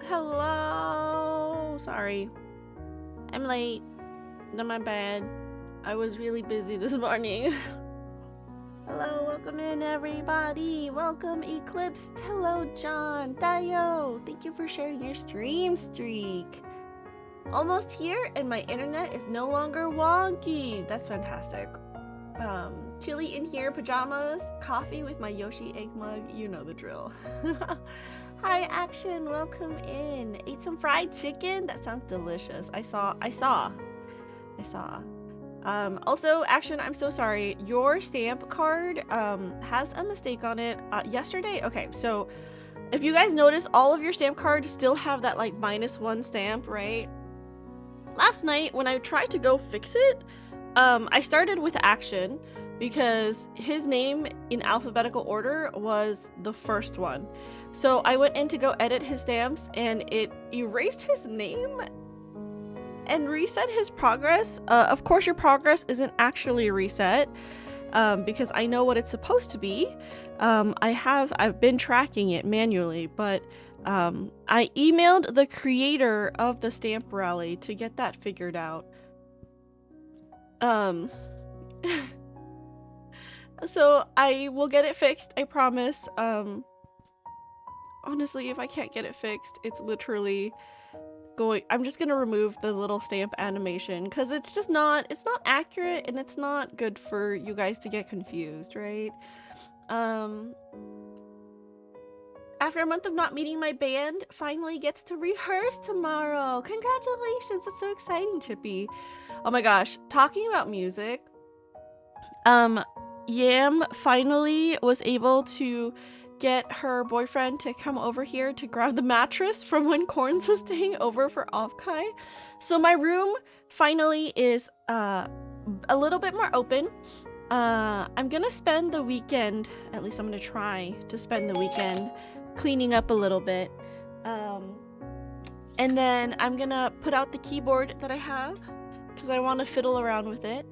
Hello. Sorry. I'm late. Not my bad. I was really busy this morning. Hello, welcome in everybody. Welcome Eclipsed. Hello John. Dayo. Thank you for sharing your stream streak. Almost here and my internet is no longer wonky. That's fantastic. Chilly in here, pajamas, coffee with my Yoshi egg mug. You know the drill. Hi Action, welcome in. Ate some fried chicken? That sounds delicious. I saw. Also, Action, I'm so sorry. Your stamp card has a mistake on it. Yesterday, okay, so if you guys notice, all of your stamp cards still have that like -1 stamp, right? Last night when I tried to go fix it, I started with Action because his name in alphabetical order was the first one. So I went in to go edit his stamps and it erased his name and reset his progress. Of course your progress isn't actually reset because I know what it's supposed to be. I've been tracking it manually, but I emailed the creator of the stamp rally to get that figured out. So I will get it fixed, I promise. Honestly, if I can't get it fixed, it's literally I'm just gonna remove the little stamp animation because it's just not accurate and it's not good for you guys to get confused, right? After a month of not meeting, my band finally gets to rehearse tomorrow. Congratulations, that's so exciting, Chippy. Oh my gosh, talking about music, Yam finally was able to get her boyfriend to come over here to grab the mattress from when Corns was staying over for Offkai. So my room finally is a little bit more open. I'm gonna spend the weekend, at least I'm gonna try to spend the weekend cleaning up a little bit. And then I'm gonna put out the keyboard that I have because I want to fiddle around with it.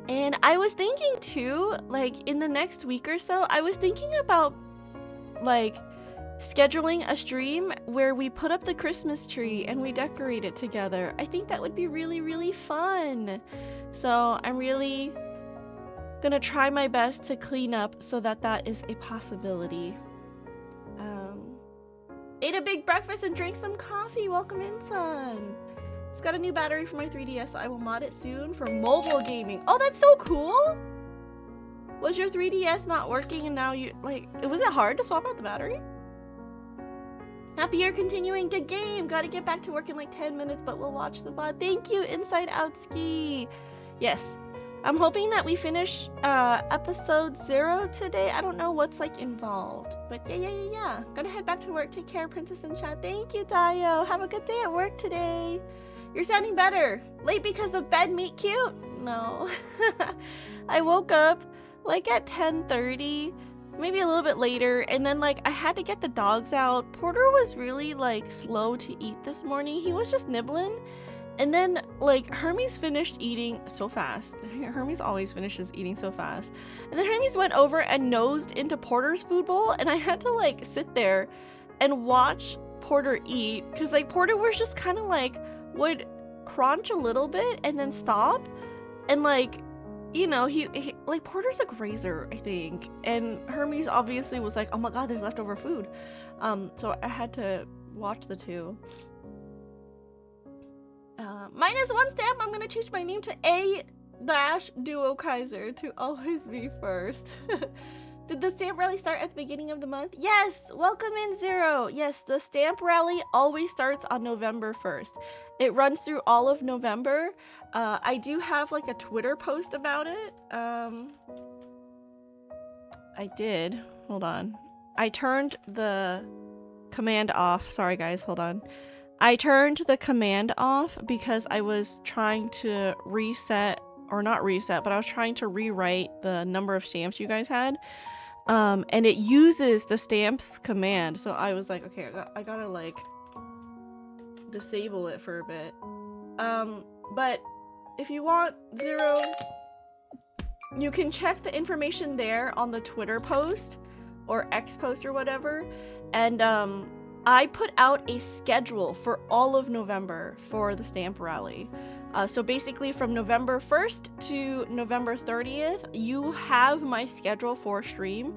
And I was thinking too, like in the next week or so, I was thinking about like scheduling a stream where we put up the Christmas tree and we decorate it together. I think that would be really, really fun. So I'm really gonna try my best to clean up so that that is a possibility. Ate a big breakfast and drank some coffee. Welcome in, son. It's got a new battery for my 3DS, so I will mod it soon for mobile gaming. Oh, that's so cool! Was your 3DS not working and now you, like, was it hard to swap out the battery? Happy you're continuing. Good game! Gotta get back to work in like 10 minutes, but we'll watch the VOD. Thank you, Inside Out Ski! Yes. I'm hoping that we finish episode 0 today. I don't know what's like involved, but yeah. Gonna head back to work. Take care, Princess in chat. Thank you, Dayo. Have a good day at work today. You're sounding better. Late because of bed meet cute? No. I woke up like at 10:30, maybe a little bit later, and then like I had to get the dogs out. Porter was really like slow to eat this morning. He was just nibbling. And then, like, Hermes finished eating so fast. Hermes always finishes eating so fast. And then Hermes went over and nosed into Porter's food bowl, and I had to, like, sit there and watch Porter eat. Because, like, Porter was just kind of, like, would crunch a little bit and then stop. And, like, you know, he like, Porter's a grazer, I think. And Hermes obviously was like, oh my god, there's leftover food. So I had to watch the two. -1 stamp, I'm gonna change my name to A-Duo Kaiser to always be first. Did the stamp rally start at the beginning of the month? Yes! Welcome in, Zero! Yes, the stamp rally always starts on November 1st. It runs through all of November. I do have like a Twitter post about it. I did. Hold on. I turned the command off. Sorry guys, hold on. I turned the command off because I was trying to reset, or not reset, but I was trying to rewrite the number of stamps you guys had. And it uses the stamps command. So I was like, okay, I gotta like disable it for a bit. But if you want, Zero, you can check the information there on the Twitter post or X post or whatever. And I put out a schedule for all of November for the stamp rally. So basically from November 1st to November 30th, you have my schedule for stream.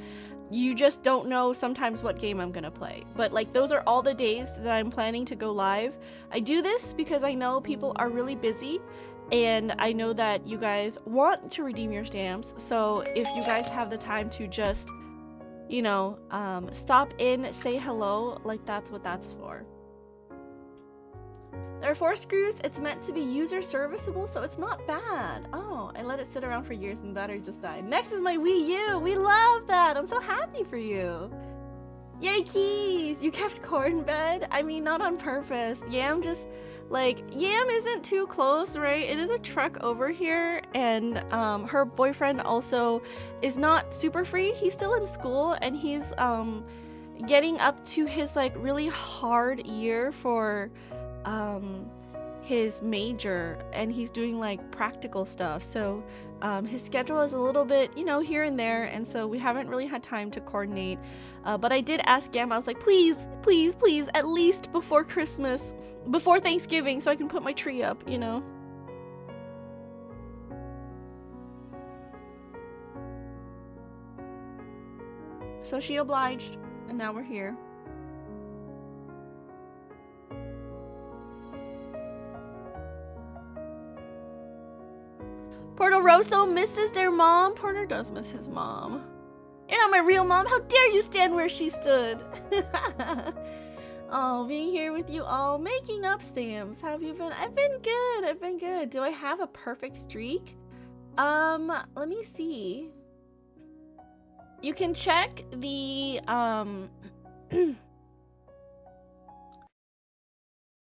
You just don't know sometimes what game I'm gonna play. But like those are all the days that I'm planning to go live. I do this because I know people are really busy and I know that you guys want to redeem your stamps. So if you guys have the time to just, you know, stop in, say hello, like that's what that's for. There are 4 screws. It's meant to be user serviceable, so it's not bad. Oh, I let it sit around for years and the battery just died. Next is my Wii U. We love that. I'm so happy for you. Yay, keys. You kept Corn in bed? I mean, not on purpose. Yam just, like, Yam isn't too close, right? It is a truck over here, and her boyfriend also is not super free. He's still in school, and he's getting up to his, like, really hard year for his major, and he's doing like practical stuff, so his schedule is a little bit, you know, here and there, and so we haven't really had time to coordinate, but I did ask Gamma. I was like, please at least before Christmas, before Thanksgiving, so I can put my tree up, you know. So she obliged, and now we're here. Porto Rosso misses their mom. Porter does miss his mom. You're not my real mom. How dare you stand where she stood? Oh, being here with you all, making up stamps. How have you been? I've been good. I've been good. Do I have a perfect streak? Let me see. You can check the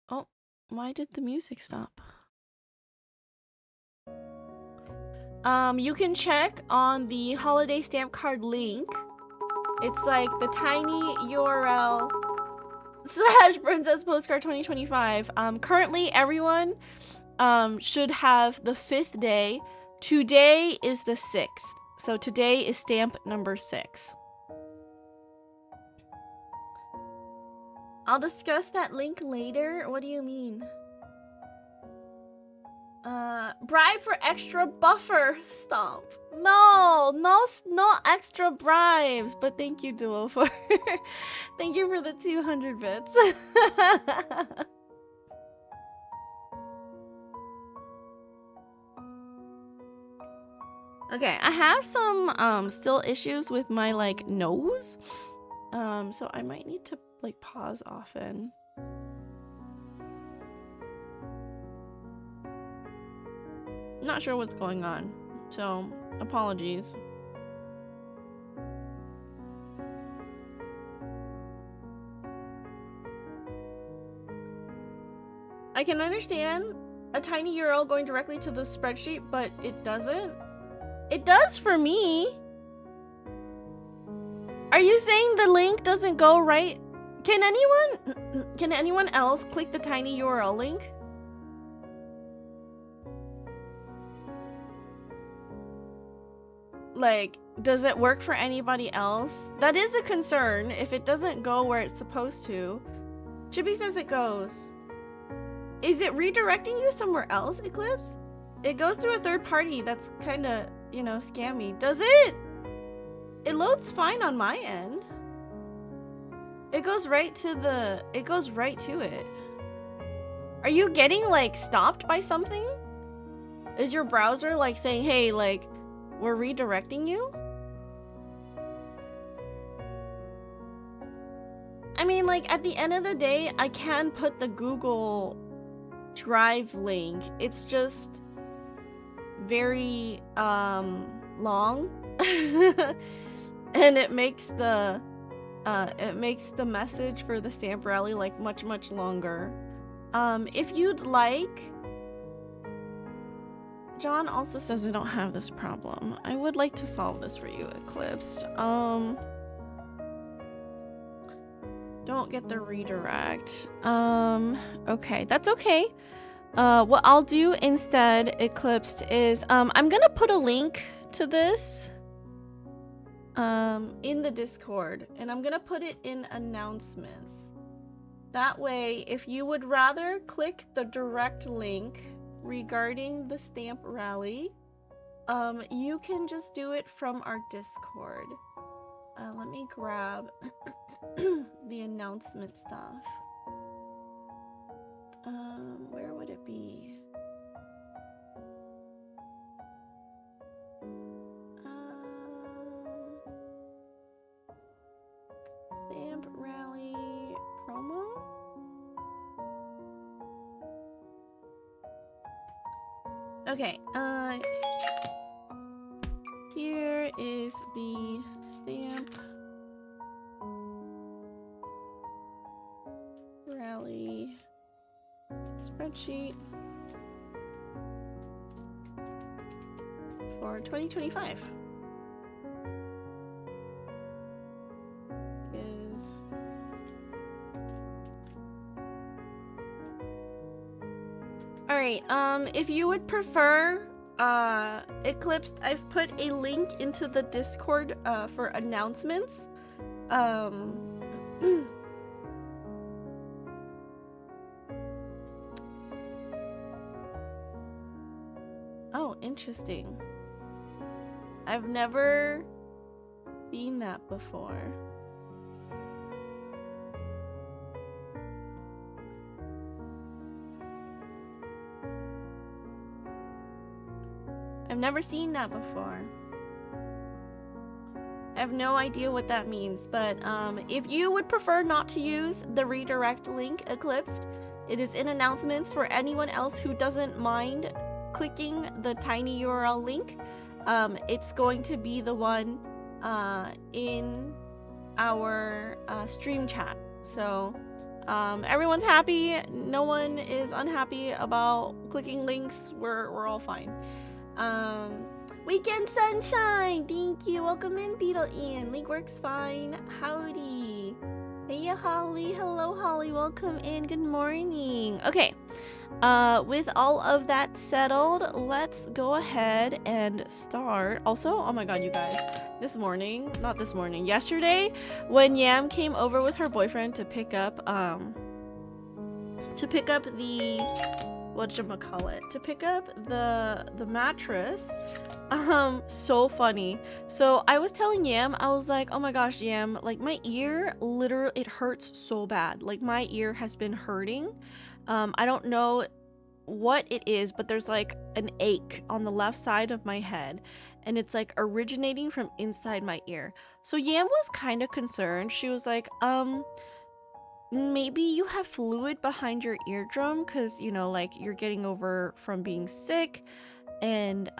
Oh, why did the music stop? You can check on the holiday stamp card link. It's like the tiny URL / Princess Postcard 2025. Currently everyone should have the 5th day. Today is the 6th. So today is stamp number 6. I'll discuss that link later. What do you mean? Bribe for extra buffer. Stop. No extra bribes. But thank you, Duo, for thank you for the 200 bits. Okay, I have some still issues with my like nose. So I might need to like pause often. Not sure what's going on, so apologies. I can understand a tiny URL going directly to the spreadsheet, but it doesn't. It does for me. Are you saying the link doesn't go right? Can anyone else click the tiny URL link? Like, does it work for anybody else? That is a concern if it doesn't go where it's supposed to. Chippy says it goes. Is it redirecting you somewhere else, Eclipse? It goes through a third party. That's kind of, you know, scammy. Does it? It loads fine on my end. It goes right to the... It goes right to it. Are you getting, like, stopped by something? Is your browser, like, saying, hey, like... We're redirecting you? I mean, like, at the end of the day, I can put the Google Drive link. It's just very long. And it makes the message for the stamp rally like much longer. If you'd like, John also says I don't have this problem. I would like to solve this for you, Eclipsed. Don't get the redirect. Okay, that's okay. What I'll do instead, Eclipsed, is I'm gonna put a link to this in the Discord, and I'm gonna put it in announcements. That way, if you would rather click the direct link regarding the stamp rally, you can just do it from our Discord. Let me grab the announcement stuff. Where would it be? Stamp rally promo? Okay, here is the stamp rally spreadsheet for 2025. Alright, if you would prefer Eclipsed, I've put a link into the Discord for announcements. Oh, interesting. I've never seen that before. I've never seen that before. I have no idea what that means, but if you would prefer not to use the redirect link, Eclipsed, it is in announcements for anyone else who doesn't mind clicking the tiny URL link. It's going to be the one in our stream chat. So everyone's happy. No one is unhappy about clicking links. We're all fine. Weekend Sunshine, thank you. Welcome in, Beetle Ian. Link works fine. Howdy. Hey, Holly. Hello, Holly. Welcome in. Good morning. Okay. With all of that settled, let's go ahead and start. Also, oh my god, you guys, yesterday, when Yam came over with her boyfriend to pick up the the mattress, so funny. So I was telling Yam, I was like, oh my gosh, Yam, like my ear, literally, it hurts so bad. Like my ear has been hurting. I don't know what it is, but there's like an ache on the left side of my head, and it's like originating from inside my ear. So Yam was kind of concerned. She was like, maybe you have fluid behind your eardrum, because, you know, like you're getting over from being sick, and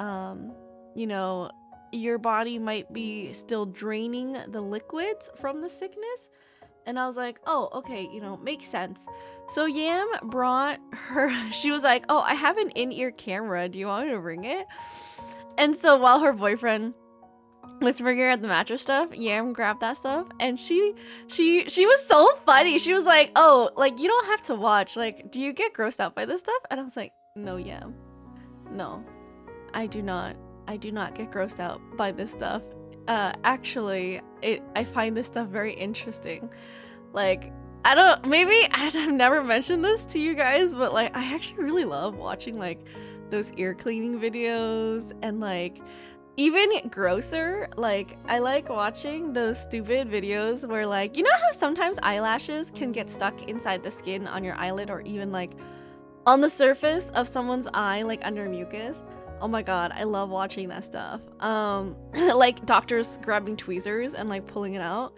you know, your body might be still draining the liquids from the sickness. And I was like, oh, okay, you know, makes sense. So Yam brought her, she was like, oh, I have an in-ear camera. Do you want me to bring it? And so while her boyfriend was figuring out the mattress stuff, Yam grabbed that stuff, and she was so funny. She was like, oh, like, you don't have to watch. Like, do you get grossed out by this stuff? And I was like, no, Yam. No, I do not. I do not get grossed out by this stuff. Actually, I find this stuff very interesting. Like, I've never mentioned this to you guys, but like, I actually really love watching like those ear cleaning videos, and like, even grosser, like, I like watching those stupid videos where, like, you know how sometimes eyelashes can get stuck inside the skin on your eyelid, or even like on the surface of someone's eye, like under mucus? Oh my god, I love watching that stuff. Like doctors grabbing tweezers and like pulling it out.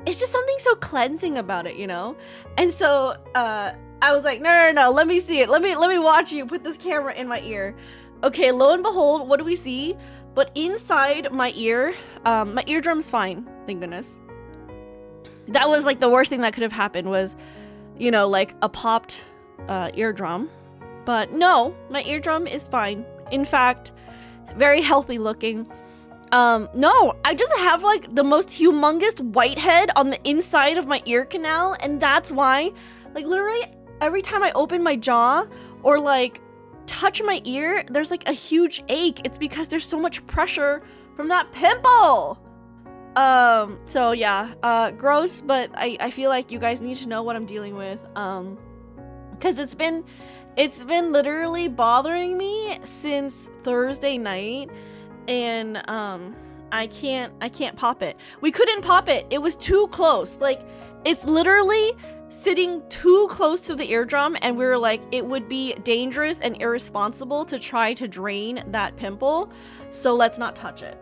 It's just something so cleansing about it, you know? And so I was like, no, let me see it. Let me watch you put this camera in my ear. Okay, lo and behold, what do we see? But inside my ear, my eardrum's fine, thank goodness. That was like the worst thing that could have happened, was, you know, like a popped eardrum. But no, my eardrum is fine. In fact, very healthy looking. No, I just have like the most humongous whitehead on the inside of my ear canal, and that's why, like, literally every time I open my jaw or like touch my ear, there's like a huge ache. It's because there's so much pressure from that pimple. So yeah, gross, but I feel like you guys need to know what I'm dealing with. Because it's been literally bothering me since Thursday night, and I can't pop it. We couldn't pop it. It was too close. Like, it's literally sitting too close to the eardrum, and we were like, it would be dangerous and irresponsible to try to drain that pimple, so let's not touch it.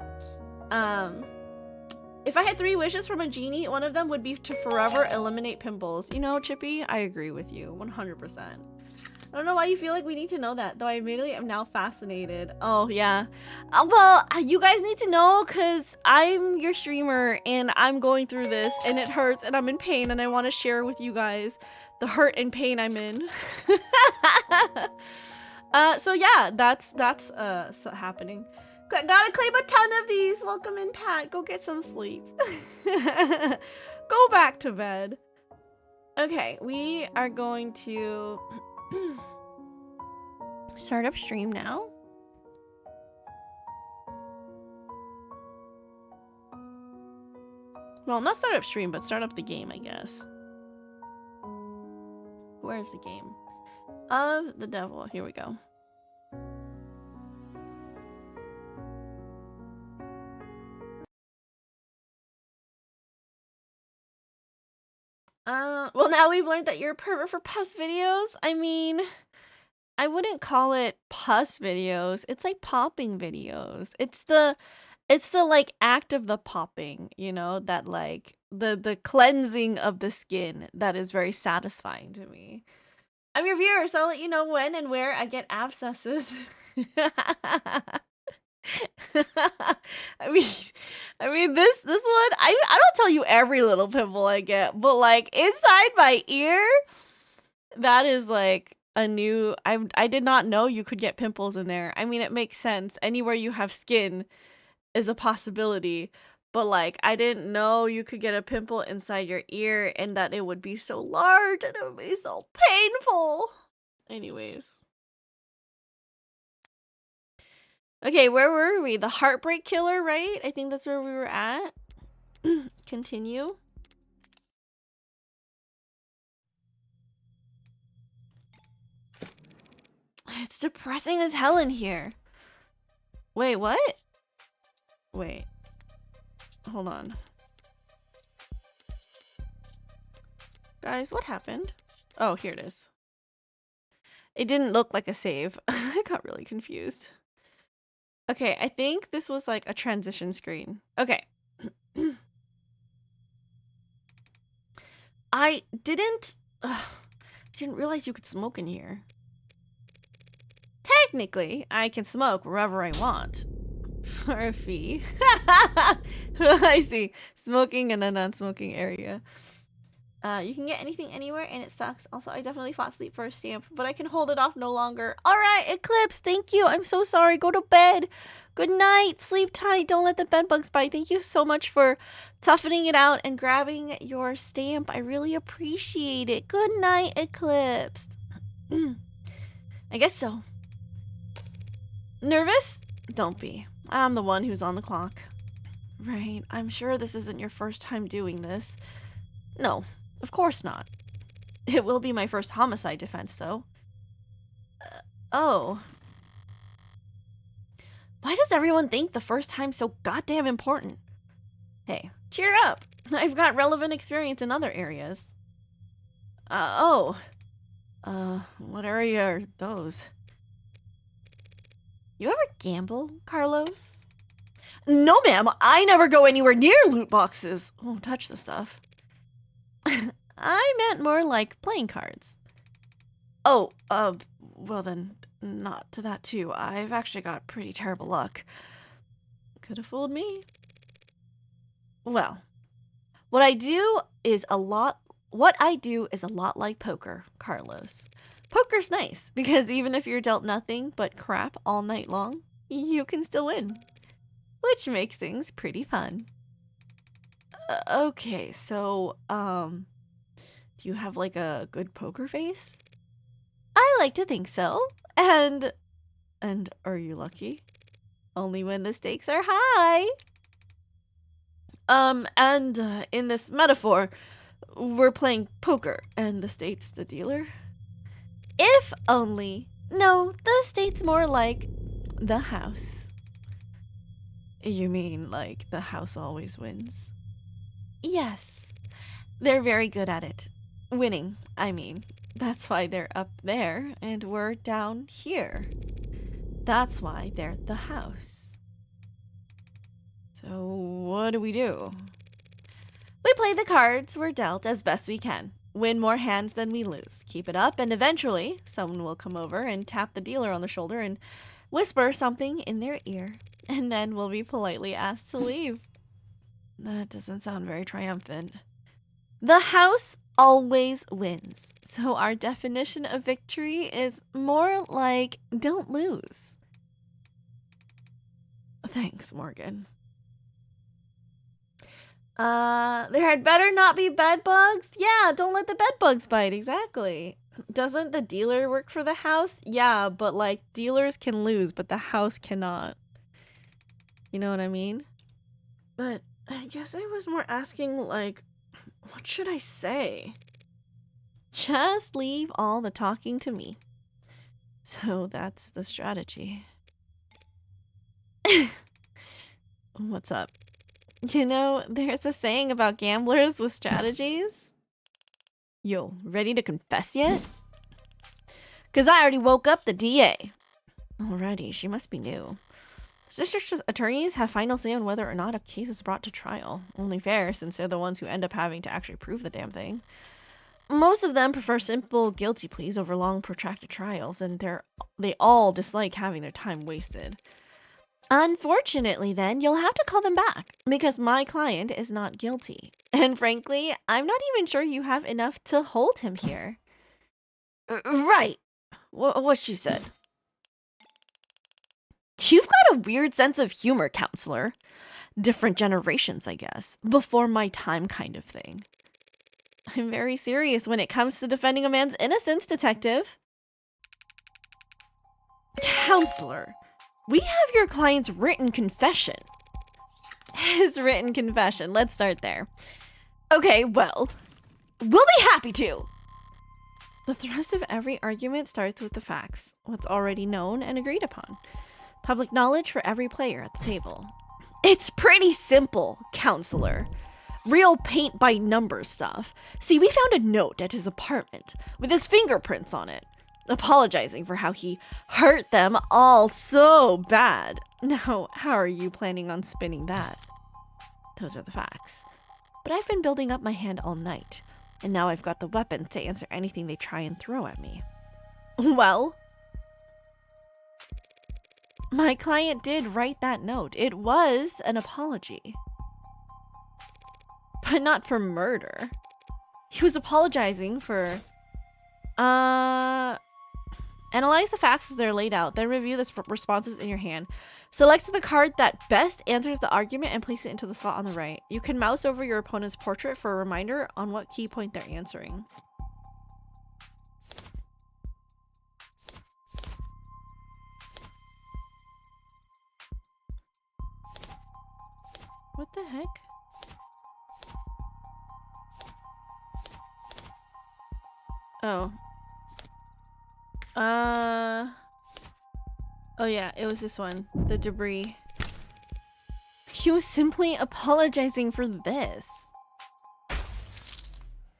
If I had 3 wishes from a genie, one of them would be to forever eliminate pimples. You know, Chippy, I agree with you 100%. I don't know why you feel like we need to know that, though I immediately am now fascinated. Oh, yeah. Well, you guys need to know, because I'm your streamer, and I'm going through this, and it hurts, and I'm in pain, and I want to share with you guys the hurt and pain I'm in. So yeah, that's happening. Gotta claim a ton of these. Welcome in, Pat. Go get some sleep. Go back to bed. Okay, we are going to start up stream now. Well, not start up stream, but start up the game, I guess. Where's the game? Of the devil. Here we go. Well, now we've learned that you're a pervert for pus videos. I mean, I wouldn't call it pus videos. It's like popping videos. It's the like act of the popping, you know, that like the cleansing of the skin that is very satisfying to me. I'm your viewer, so I'll let you know when and where I get abscesses. I mean this one, I don't tell you every little pimple I get, but like inside my ear, that is like a new, I did not know you could get pimples in there. I mean, it makes sense. Anywhere you have skin is a possibility, but like I didn't know you could get a pimple inside your ear and that it would be so large and it would be so painful. Anyways. Okay, where were we? The heartbreak killer, right? I think that's where we were at. Continue. It's depressing as hell in here. Wait, what? Wait. Hold on. Guys, what happened? Oh, here it is. It didn't look like a save. I got really confused. Okay, I think this was like a transition screen. Okay. I didn't realize you could smoke in here. Technically, I can smoke wherever I want. For a fee. I see. Smoking in a non-smoking area. You can get anything anywhere and it sucks. Also, I definitely fought sleep for a stamp, but I can hold it off no longer. Alright, Eclipse, thank you. I'm so sorry. Go to bed. Good night. Sleep tight. Don't let the bed bugs bite. Thank you so much for toughening it out and grabbing your stamp. I really appreciate it. Good night, Eclipse. I guess so. Nervous? Don't be. I'm the one who's on the clock. Right. I'm sure this isn't your first time doing this. No. Of course not. It will be my first homicide defense, though. Oh. Why does everyone think the first time's so goddamn important? Hey, cheer up. I've got relevant experience in other areas. Oh. What area are those? You ever gamble, Carlos? No, ma'am. I never go anywhere near loot boxes. Won't touch the stuff. I meant more like playing cards. Oh, well then, not to that too. I've actually got pretty terrible luck. Could have fooled me. Well, what I do is a lot like poker, Carlos. Poker's nice, because even if you're dealt nothing but crap all night long, you can still win. Which makes things pretty fun. Okay, so, do you have like a good poker face? I like to think so. And are you lucky? Only when the stakes are high. In this metaphor, we're playing poker, and the state's the dealer? If only. No, the state's more like the house. You mean like the house always wins? Yes. They're very good at it. Winning, I mean. That's why they're up there, and we're down here. That's why they're the house. So what do? We play the cards we're dealt as best we can. Win more hands than we lose. Keep it up, and eventually someone will come over and tap the dealer on the shoulder and whisper something in their ear. And then we'll be politely asked to leave. That doesn't sound very triumphant. The house always wins. So our definition of victory is more like don't lose. Thanks, Morgan. There had better not be bed bugs? Yeah, don't let the bed bugs bite, exactly. Doesn't the dealer work for the house? Yeah, but like dealers can lose, but the house cannot. You know what I mean? But I guess I was more asking like, what should I say? Just leave all the talking to me. So that's the strategy. What's up? You know, there's a saying about gamblers with strategies. Yo, ready to confess yet? Cause I already woke up the DA. Alrighty, she must be new. District attorneys have final say on whether or not a case is brought to trial. Only fair, since they're the ones who end up having to actually prove the damn thing. Most of them prefer simple guilty pleas over long protracted trials, and they all dislike having their time wasted. Unfortunately, then, you'll have to call them back, because my client is not guilty. And frankly, I'm not even sure you have enough to hold him here. Right. What she said. You've got a weird sense of humor, counselor. Different generations, I guess. Before my time kind of thing. I'm very serious when it comes to defending a man's innocence, detective. Counselor. We have your client's written confession. His written confession. Let's start there. Okay, well, we'll be happy to. The thrust of every argument starts with the facts, what's already known and agreed upon. Public knowledge for every player at the table. It's pretty simple, counselor. Real paint by numbers stuff. See, we found a note at his apartment with his fingerprints on it, apologizing for how he hurt them all so bad. Now, how are you planning on spinning that? Those are the facts. But I've been building up my hand all night, and now I've got the weapons to answer anything they try and throw at me. Well, my client did write that note. It was an apology. But not for murder. He was apologizing for... Analyze the facts as they're laid out, then review the responses in your hand. Select the card that best answers the argument and place it into the slot on the right. You can mouse over your opponent's portrait for a reminder on what key point they're answering. What the heck? Oh. Oh yeah, it was this one. The debris. He was simply apologizing for this.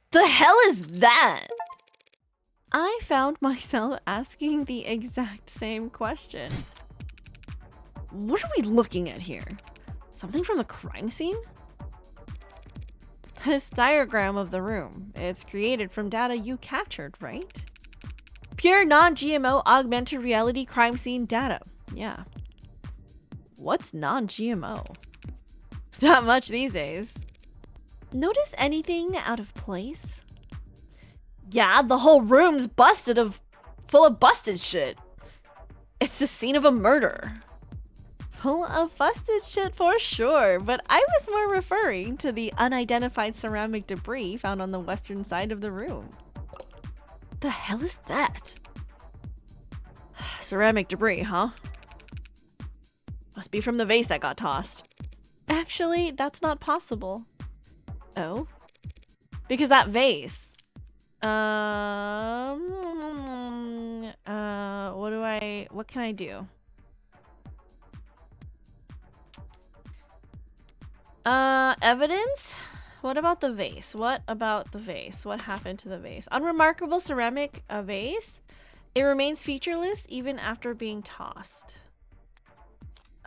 The hell is that? I found myself asking the exact same question. What are we looking at here? Something from the crime scene? This diagram of the room. It's created from data you captured, right? Pure non-GMO augmented reality crime scene data. Yeah. What's non-GMO? Not much these days. Notice anything out of place? Yeah, the whole room's full of busted shit. It's the scene of a murder. Full of busted shit for sure, but I was more referring to the unidentified ceramic debris found on the western side of the room. The hell is that? Ceramic debris, huh? Must be from the vase that got tossed. Actually, that's not possible. Oh? Because that vase. What can I do? Evidence? What about the vase? What about the vase? What happened to the vase? Unremarkable ceramic vase. It remains featureless even after being tossed.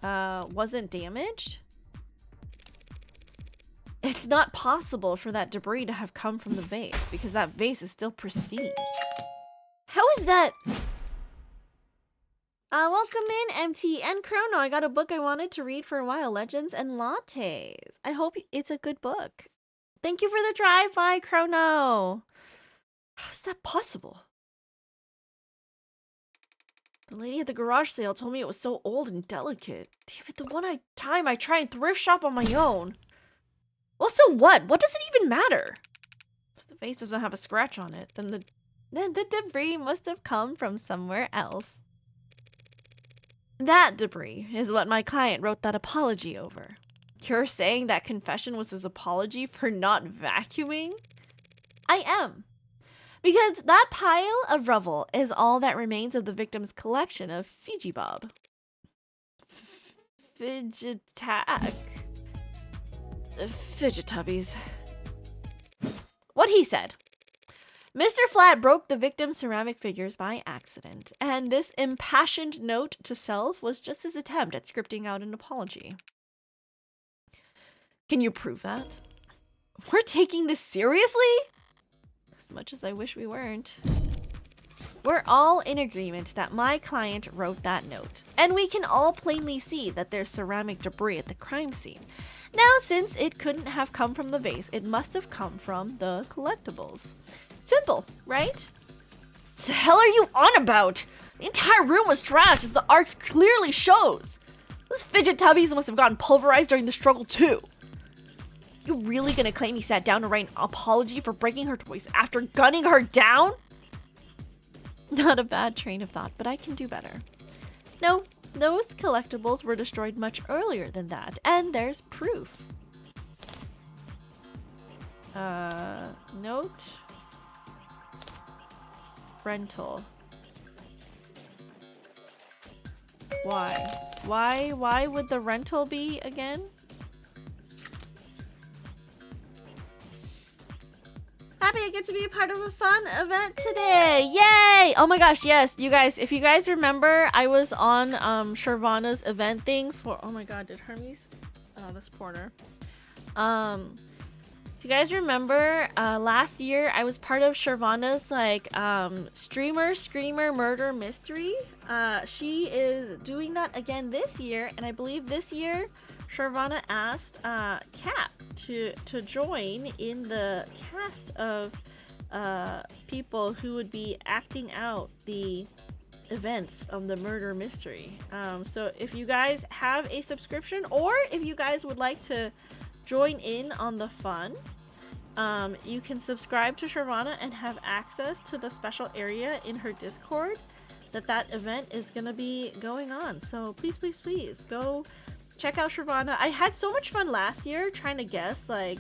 Wasn't damaged? It's not possible for that debris to have come from the vase because that vase is still pristine. How is that? Welcome in, MT and Chrono. I got a book I wanted to read for a while. Legends and Lattes. I hope it's a good book. Thank you for the drive-by, Chrono. How is that possible? The lady at the garage sale told me it was so old and delicate. Damn it, the time I try and thrift shop on my own. Well, so what? What does it even matter? If the vase doesn't have a scratch on it, then the debris must have come from somewhere else. That debris is what my client wrote that apology over. You're saying that confession was his apology for not vacuuming? I am. Because that pile of rubble is all that remains of the victim's collection of Fiji Bob. Fidgetubbies. What he said. Mr. Flat broke the victim's ceramic figures by accident, and this impassioned note to self was just his attempt at scripting out an apology. Can you prove that? We're taking this seriously? As much as I wish we weren't. We're all in agreement that my client wrote that note, and we can all plainly see that there's ceramic debris at the crime scene. Now, since it couldn't have come from the vase, it must have come from the collectibles. Simple, right? What the hell are you on about? The entire room was trashed, as the arcs clearly shows. Those fidget tubbies must have gotten pulverized during the struggle too. You really gonna claim he sat down to write an apology for breaking her toys after gunning her down? Not a bad train of thought, but I can do better. No, those collectibles were destroyed much earlier than that, and there's proof. Note. Rental. Why? Why would the rental be again? Happy I get to be a part of a fun event today. Yay! Oh my gosh, yes, you guys, if you guys remember, I was on Shervana's event thing for, oh my god, did Hermes? Oh, that's Porter. If you guys remember, last year I was part of Shervana's like streamer screamer murder mystery. She is doing that again this year, and I believe this year Shervana asked Kat to join in the cast of people who would be acting out the events of the murder mystery. So if you guys have a subscription, or if you guys would like to join in on the fun, you can subscribe to Shervana and have access to the special area in her Discord that event is gonna be going on. So please go check out Shervana. I had so much fun last year trying to guess like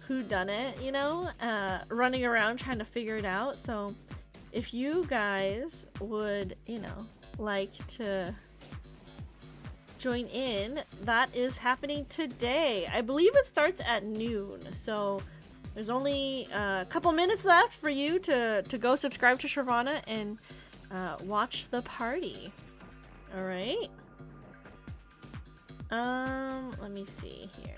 who done it, you know, running around trying to figure it out. So if you guys would, you know, like to join in, that is happening today. I believe it starts at noon, so there's only a couple minutes left for you to go subscribe to Shervana and watch the party. All right. Let me see here.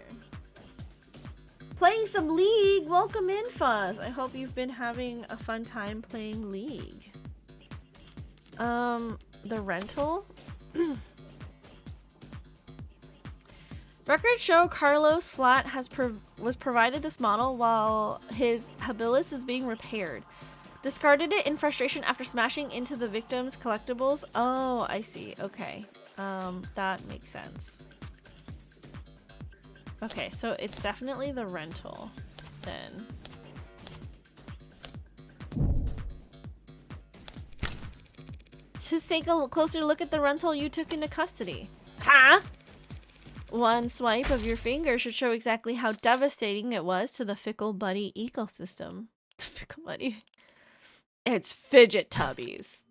Playing some League. Welcome in, Fuzz. I hope you've been having a fun time playing League. The rental. Records show Carlos Flat was provided this model while his habilis is being repaired. Discarded it in frustration after smashing into the victim's collectibles. Oh, I see. Okay. That makes sense. Okay, so it's definitely the rental then. Just take a closer look at the rental you took into custody. Huh? One swipe of your finger should show exactly how devastating it was to the Fickle Buddy ecosystem. Fickle Buddy. It's fidget tubbies.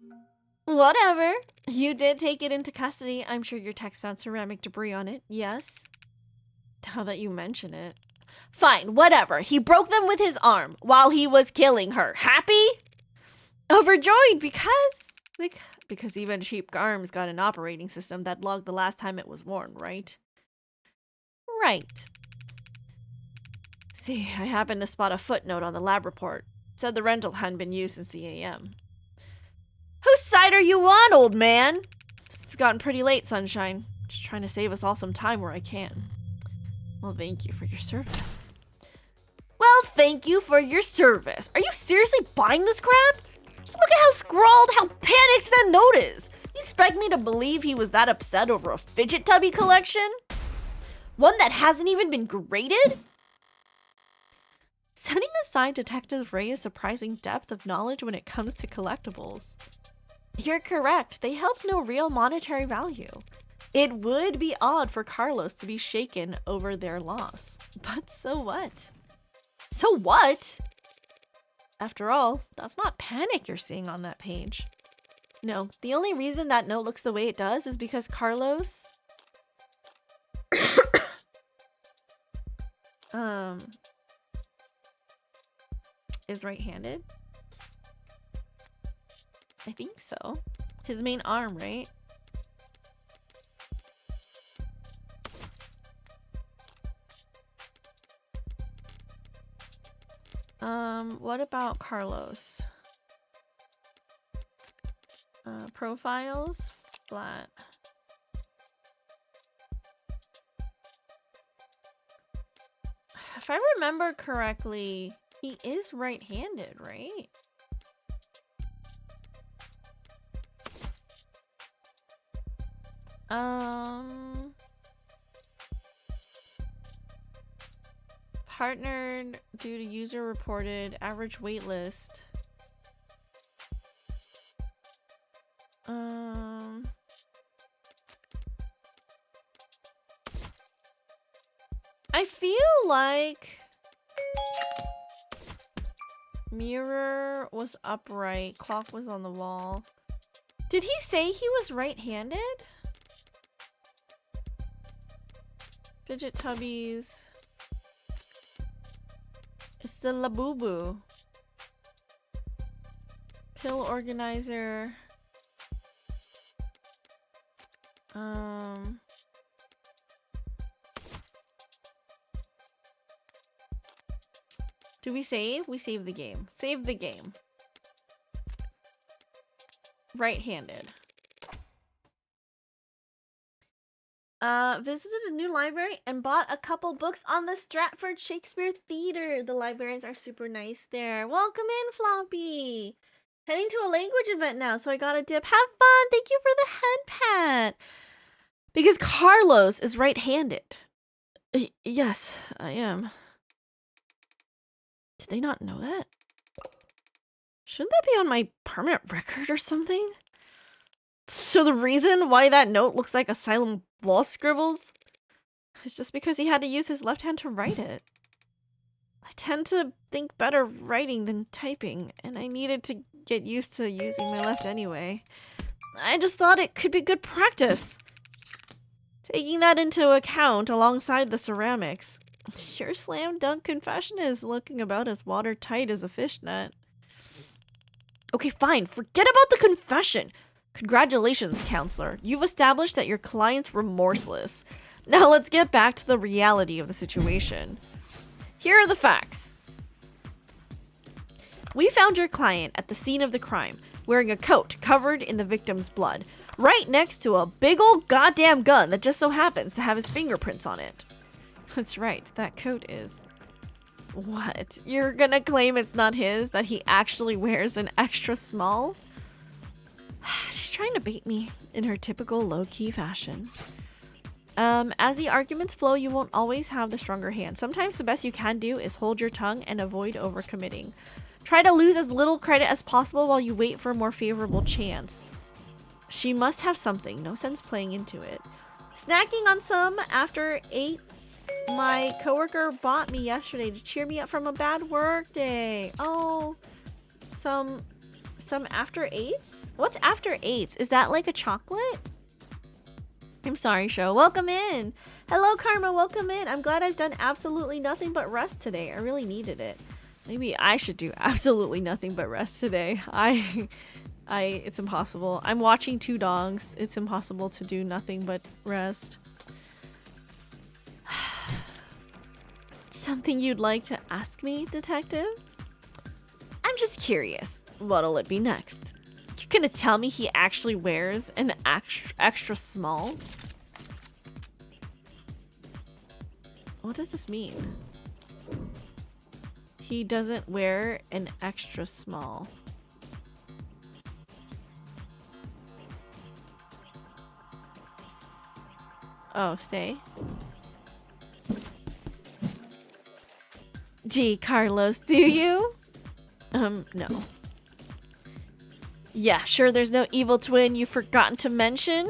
Whatever. You did take it into custody. I'm sure your text found ceramic debris on it. Yes. Now that you mention it. Fine, whatever. He broke them with his arm while he was killing her. Happy? Overjoyed because even cheap arms got an operating system that logged the last time it was worn, right? Right. See, I happened to spot a footnote on the lab report. It said the rental hadn't been used since the AM. Whose side are you on, old man? It's gotten pretty late, Sunshine. Just trying to save us all some time where I can. Well, thank you for your service. Well, thank you for your service. Are you seriously buying this crap? Just look at how scrawled, how panicked that note is. You expect me to believe he was that upset over a fidget tubby collection? One that hasn't even been graded? Setting aside Detective Ray's surprising depth of knowledge when it comes to collectibles. You're correct. They held no real monetary value. It would be odd for Carlos to be shaken over their loss. But so what? So what? After all, that's not panic you're seeing on that page. No, the only reason that note looks the way it does is because Carlos... is right-handed. I think so. His main arm, right? What about Carlos? Profiles, flat. If I remember correctly, he is right-handed, right? Partnered due to user reported average wait list. I feel like mirror was upright, clock was on the wall. Did he say he was right-handed? Fidget tubbies. It's the Labubu. Pill organizer. Do we save? We save the game. Save the game. Right-handed. Visited a new library and bought a couple books on the Stratford Shakespeare Theater. The librarians are super nice there. Welcome in, Floppy. Heading to a language event now, so I got a dip. Have fun. Thank you for the head pat. Because Carlos is right-handed. Yes, I am. Did they not know that? Shouldn't that be on my permanent record or something? So the reason why that note looks like asylum wall scribbles is just because he had to use his left hand to write it. I tend to think better writing than typing, and I needed to get used to using my left anyway. I just thought it could be good practice. Taking that into account alongside the ceramics, your slam dunk confession is looking about as watertight as a fishnet. Okay, fine. Forget about the confession. Congratulations, counselor. You've established that your client's remorseless. Now let's get back to the reality of the situation. Here are the facts. We found your client at the scene of the crime, wearing a coat covered in the victim's blood, right next to a big old goddamn gun that just so happens to have his fingerprints on it. That's right, that coat is. What? You're gonna claim it's not his, that he actually wears an extra small? She's trying to bait me in her typical low-key fashion. As the arguments flow, you won't always have the stronger hand. Sometimes the best you can do is hold your tongue and avoid overcommitting. Try to lose as little credit as possible while you wait for a more favorable chance. She must have something. No sense playing into it. Snacking on some after 8s my coworker bought me yesterday to cheer me up from a bad work day. Oh, some after 8s? What's after 8s? Is that like a chocolate? I'm sorry, show. Welcome in. Hello, Karma. Welcome in. I'm glad I've done absolutely nothing but rest today. I really needed it. Maybe I should do absolutely nothing but rest today. It's impossible. I'm watching 2 dogs. It's impossible to do nothing but rest. Something you'd like to ask me, detective? I'm just curious. What'll it be next? You're gonna tell me he actually wears an extra small? What does this mean? He doesn't wear an extra small. Oh, stay. Gee, Carlos, do you? No. Yeah, sure there's no evil twin you've forgotten to mention?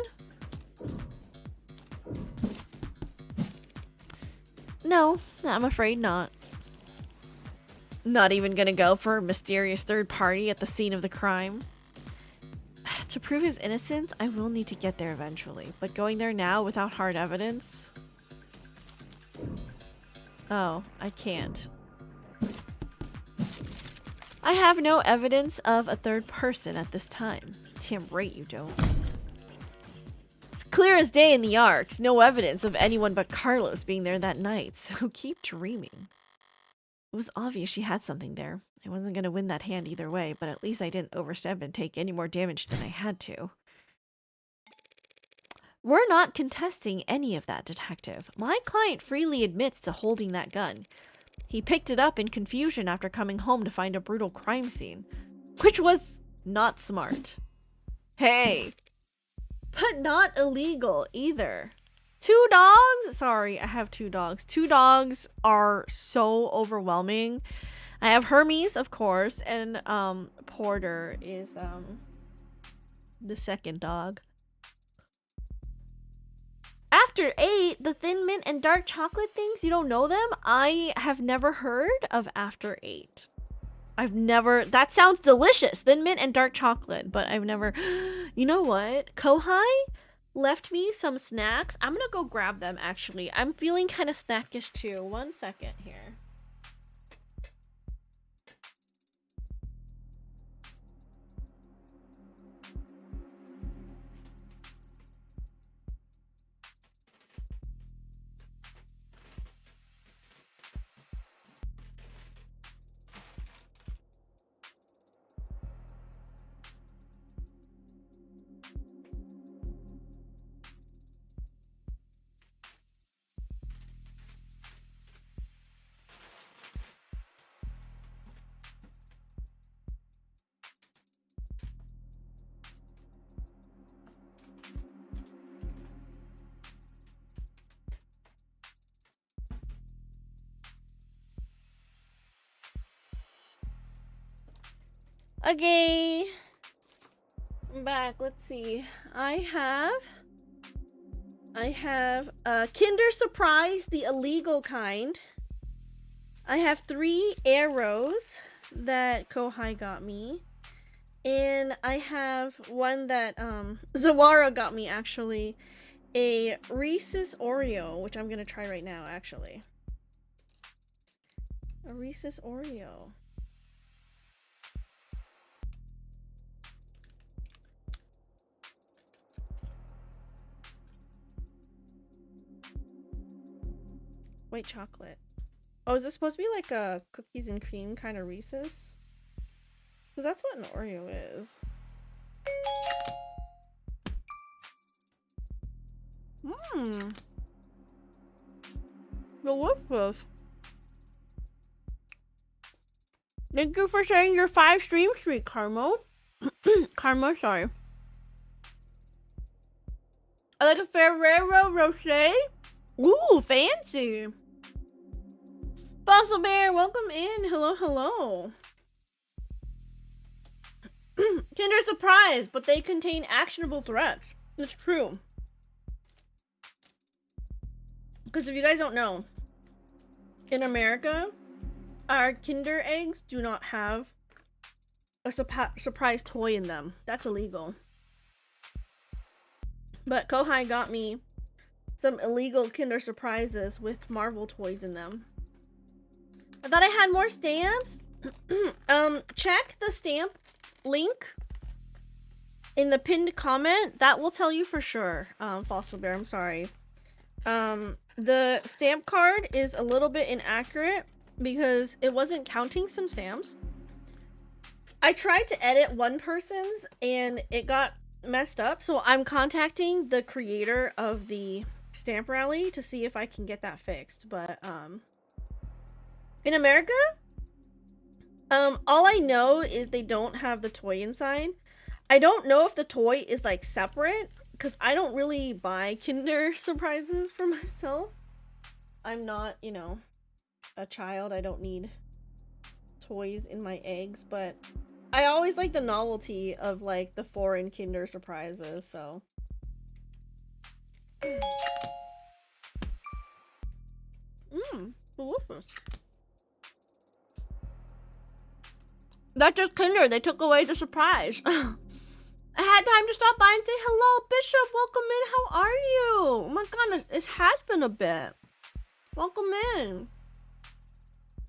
No, I'm afraid not. Not even gonna go for a mysterious third party at the scene of the crime? To prove his innocence, I will need to get there eventually, but going there now without hard evidence? Oh, I can't. I have no evidence of a third person at this time. Damn right you don't. It's clear as day in the arcs. No evidence of anyone but Carlos being there that night, so keep dreaming. It was obvious she had something there. I wasn't going to win that hand either way, but at least I didn't overstep and take any more damage than I had to. We're not contesting any of that, detective. My client freely admits to holding that gun. He picked it up in confusion after coming home to find a brutal crime scene, which was not smart. Hey! But not illegal either. 2 dogs? Sorry, I have 2 dogs. 2 dogs are so overwhelming. I have Hermes, of course, and Porter is the second dog. After 8, the Thin Mint and dark chocolate things, you don't know them? I have never heard of After 8. I've never... That sounds delicious. Thin Mint and dark chocolate, but I've never... You know what? Kohai left me some snacks. I'm gonna go grab them, actually. I'm feeling kind of snackish, too. 1 second here. Okay, I'm back. Let's see. I have Kinder Surprise, the illegal kind. I have 3 arrows that Kohai got me, and I have one that Zawara got me, actually, a Reese's Oreo, which I'm gonna try right now, actually. A Reese's Oreo. White chocolate. Oh, is this supposed to be like a cookies and cream kind of Reese's? Because that's what an Oreo is. Mmm. Delicious. Thank you for sharing your 5 stream streak, Carmo. Karma, sorry. I like a Ferrero Rocher. Ooh, fancy. Fossil Bear, welcome in. Hello, hello. Kinder Surprise, but they contain actionable threats. It's true. Because if you guys don't know, in America, our Kinder eggs do not have a surprise toy in them. That's illegal. But Kohai got me some illegal Kinder Surprises with Marvel toys in them. I thought I had more stamps. Check the stamp link in the pinned comment. That will tell you for sure. Fossil Bear, I'm sorry. The stamp card is a little bit inaccurate because it wasn't counting some stamps. I tried to edit one person's and it got messed up, so I'm contacting the creator of the stamp rally to see if I can get that fixed. But in America, all I know is they don't have the toy inside. I don't know if the toy is like separate because I don't really buy Kinder Surprises for myself. I'm not, you know, a child. I don't need toys in my eggs, but I always like the novelty of like the foreign Kinder Surprises, so. Delicious. That's just Kinder. They took away the surprise. I had time to stop by and say hello, Bishop. Welcome in. How are you? Oh my god, it has been a bit. Welcome in.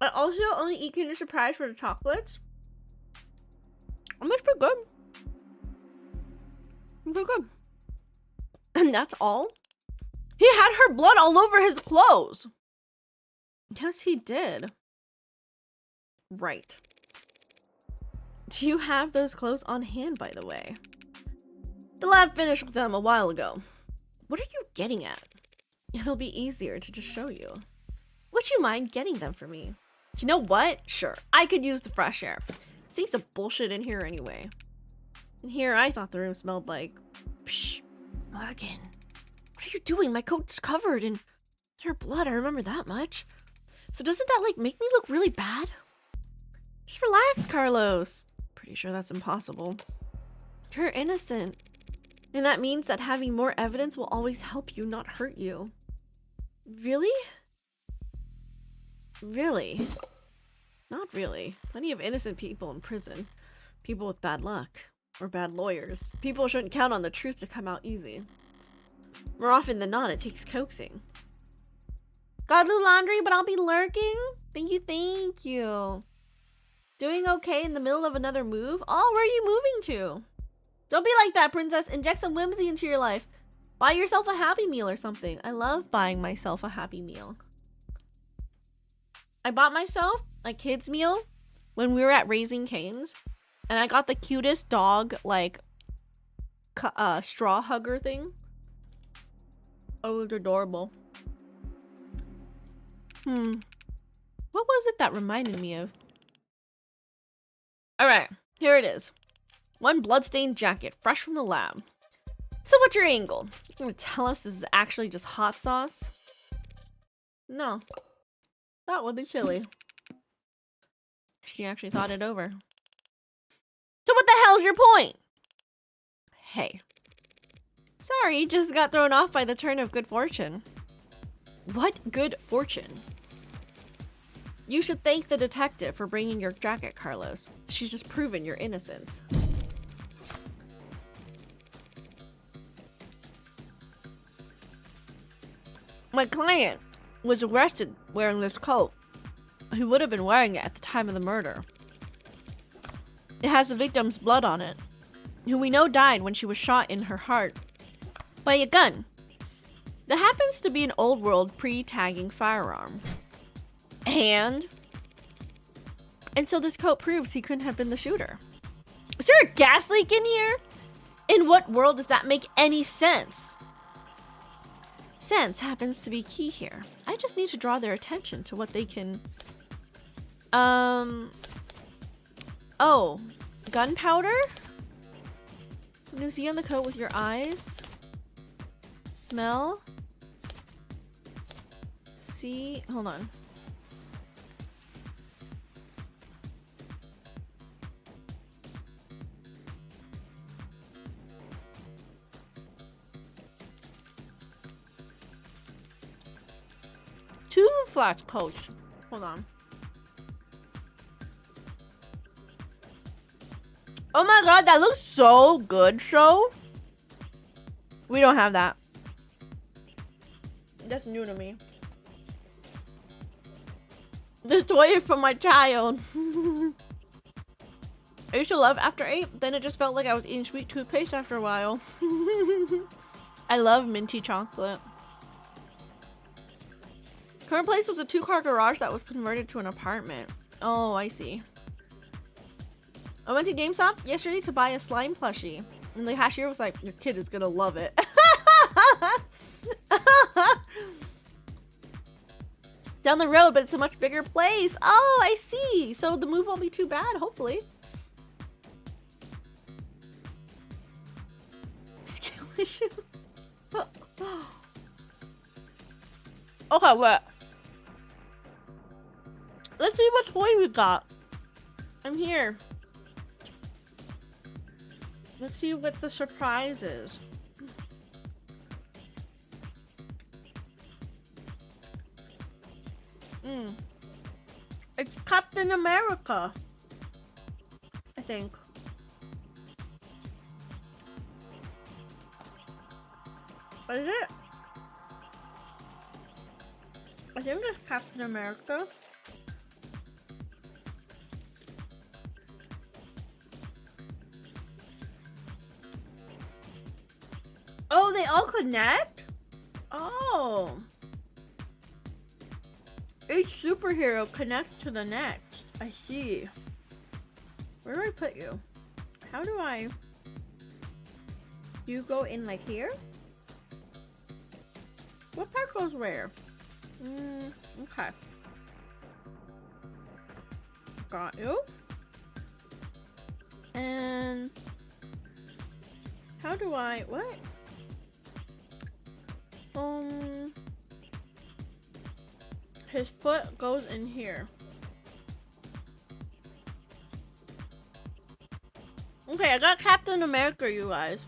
I also only eat Kinder Surprise for the chocolates. It makes pretty good. Pretty good. And that's all? He had her blood all over his clothes. Yes, he did. Right. Do you have those clothes on hand, by the way? The lab finished with them a while ago. What are you getting at? It'll be easier to just show you. Would you mind getting them for me? You know what? Sure. I could use the fresh air. Stinks of bullshit in here anyway. In here, I thought the room smelled like... Psh, Morgan. What are you doing? My coat's covered in her blood. I remember that much. So doesn't that, like, make me look really bad? Just relax, Carlos. Pretty sure that's impossible. You're innocent. And that means that having more evidence will always help you, not hurt you. Really? Really? Not really. Plenty of innocent people in prison. People with bad luck. Or bad lawyers. People shouldn't count on the truth to come out easy. More often than not, it takes coaxing. Gotta do laundry, but I'll be lurking? Thank you, thank you. Doing okay in the middle of another move? Oh, where are you moving to? Don't be like that, princess. Inject some whimsy into your life. Buy yourself a Happy Meal or something. I love buying myself a Happy Meal. I bought myself a kids meal when we were at Raising Cane's. And I got the cutest dog, like, straw hugger thing. Oh, it was adorable. What was it that reminded me of? Alright, here it is. One bloodstained jacket, fresh from the lab. So what's your angle? You gonna tell us this is actually just hot sauce? No. That would be chilly. She actually thought it over. So what the hell's your point? Hey. Sorry, just got thrown off by the turn of good fortune. What good fortune? You should thank the detective for bringing your jacket, Carlos. She's just proven your innocence. My client was arrested wearing this coat. He would have been wearing it at the time of the murder. It has the victim's blood on it, who we know died when she was shot in her heart by a gun. That happens to be an old world pre-tagging firearm. And so this coat proves he couldn't have been the shooter. Is there a gas leak in here? In what world does that make any sense? Sense happens to be key here. I just need to draw their attention to what they can... Oh. Gunpowder? You can see on the coat with your eyes. Smell. See? Hold on. 2 flash coats. Hold on. Oh my god, that looks so good, show. We don't have that. That's new to me. This toy is from my child. I used to love After 8, then it just felt like I was eating sweet toothpaste after a while. I love minty chocolate. Current place was a 2-car garage that was converted to an apartment. Oh, I see. I went to GameStop yesterday to buy a slime plushie. And the cashier was like, your kid is gonna love it. Down the road, but it's a much bigger place. Oh, I see. So the move won't be too bad, hopefully. Skill issue. Okay, what? Let's see what toy we got. I'm here. Let's see what the surprise is. It's Captain America, I think. What is it? I think it's Captain America. Oh, they all connect? Oh. Each superhero connects to the next. I see. Where do I put you? How do I... You go in like here? What part goes where? Okay. Got you. And... How do I... What? His foot goes in here. Okay, I got Captain America, you guys.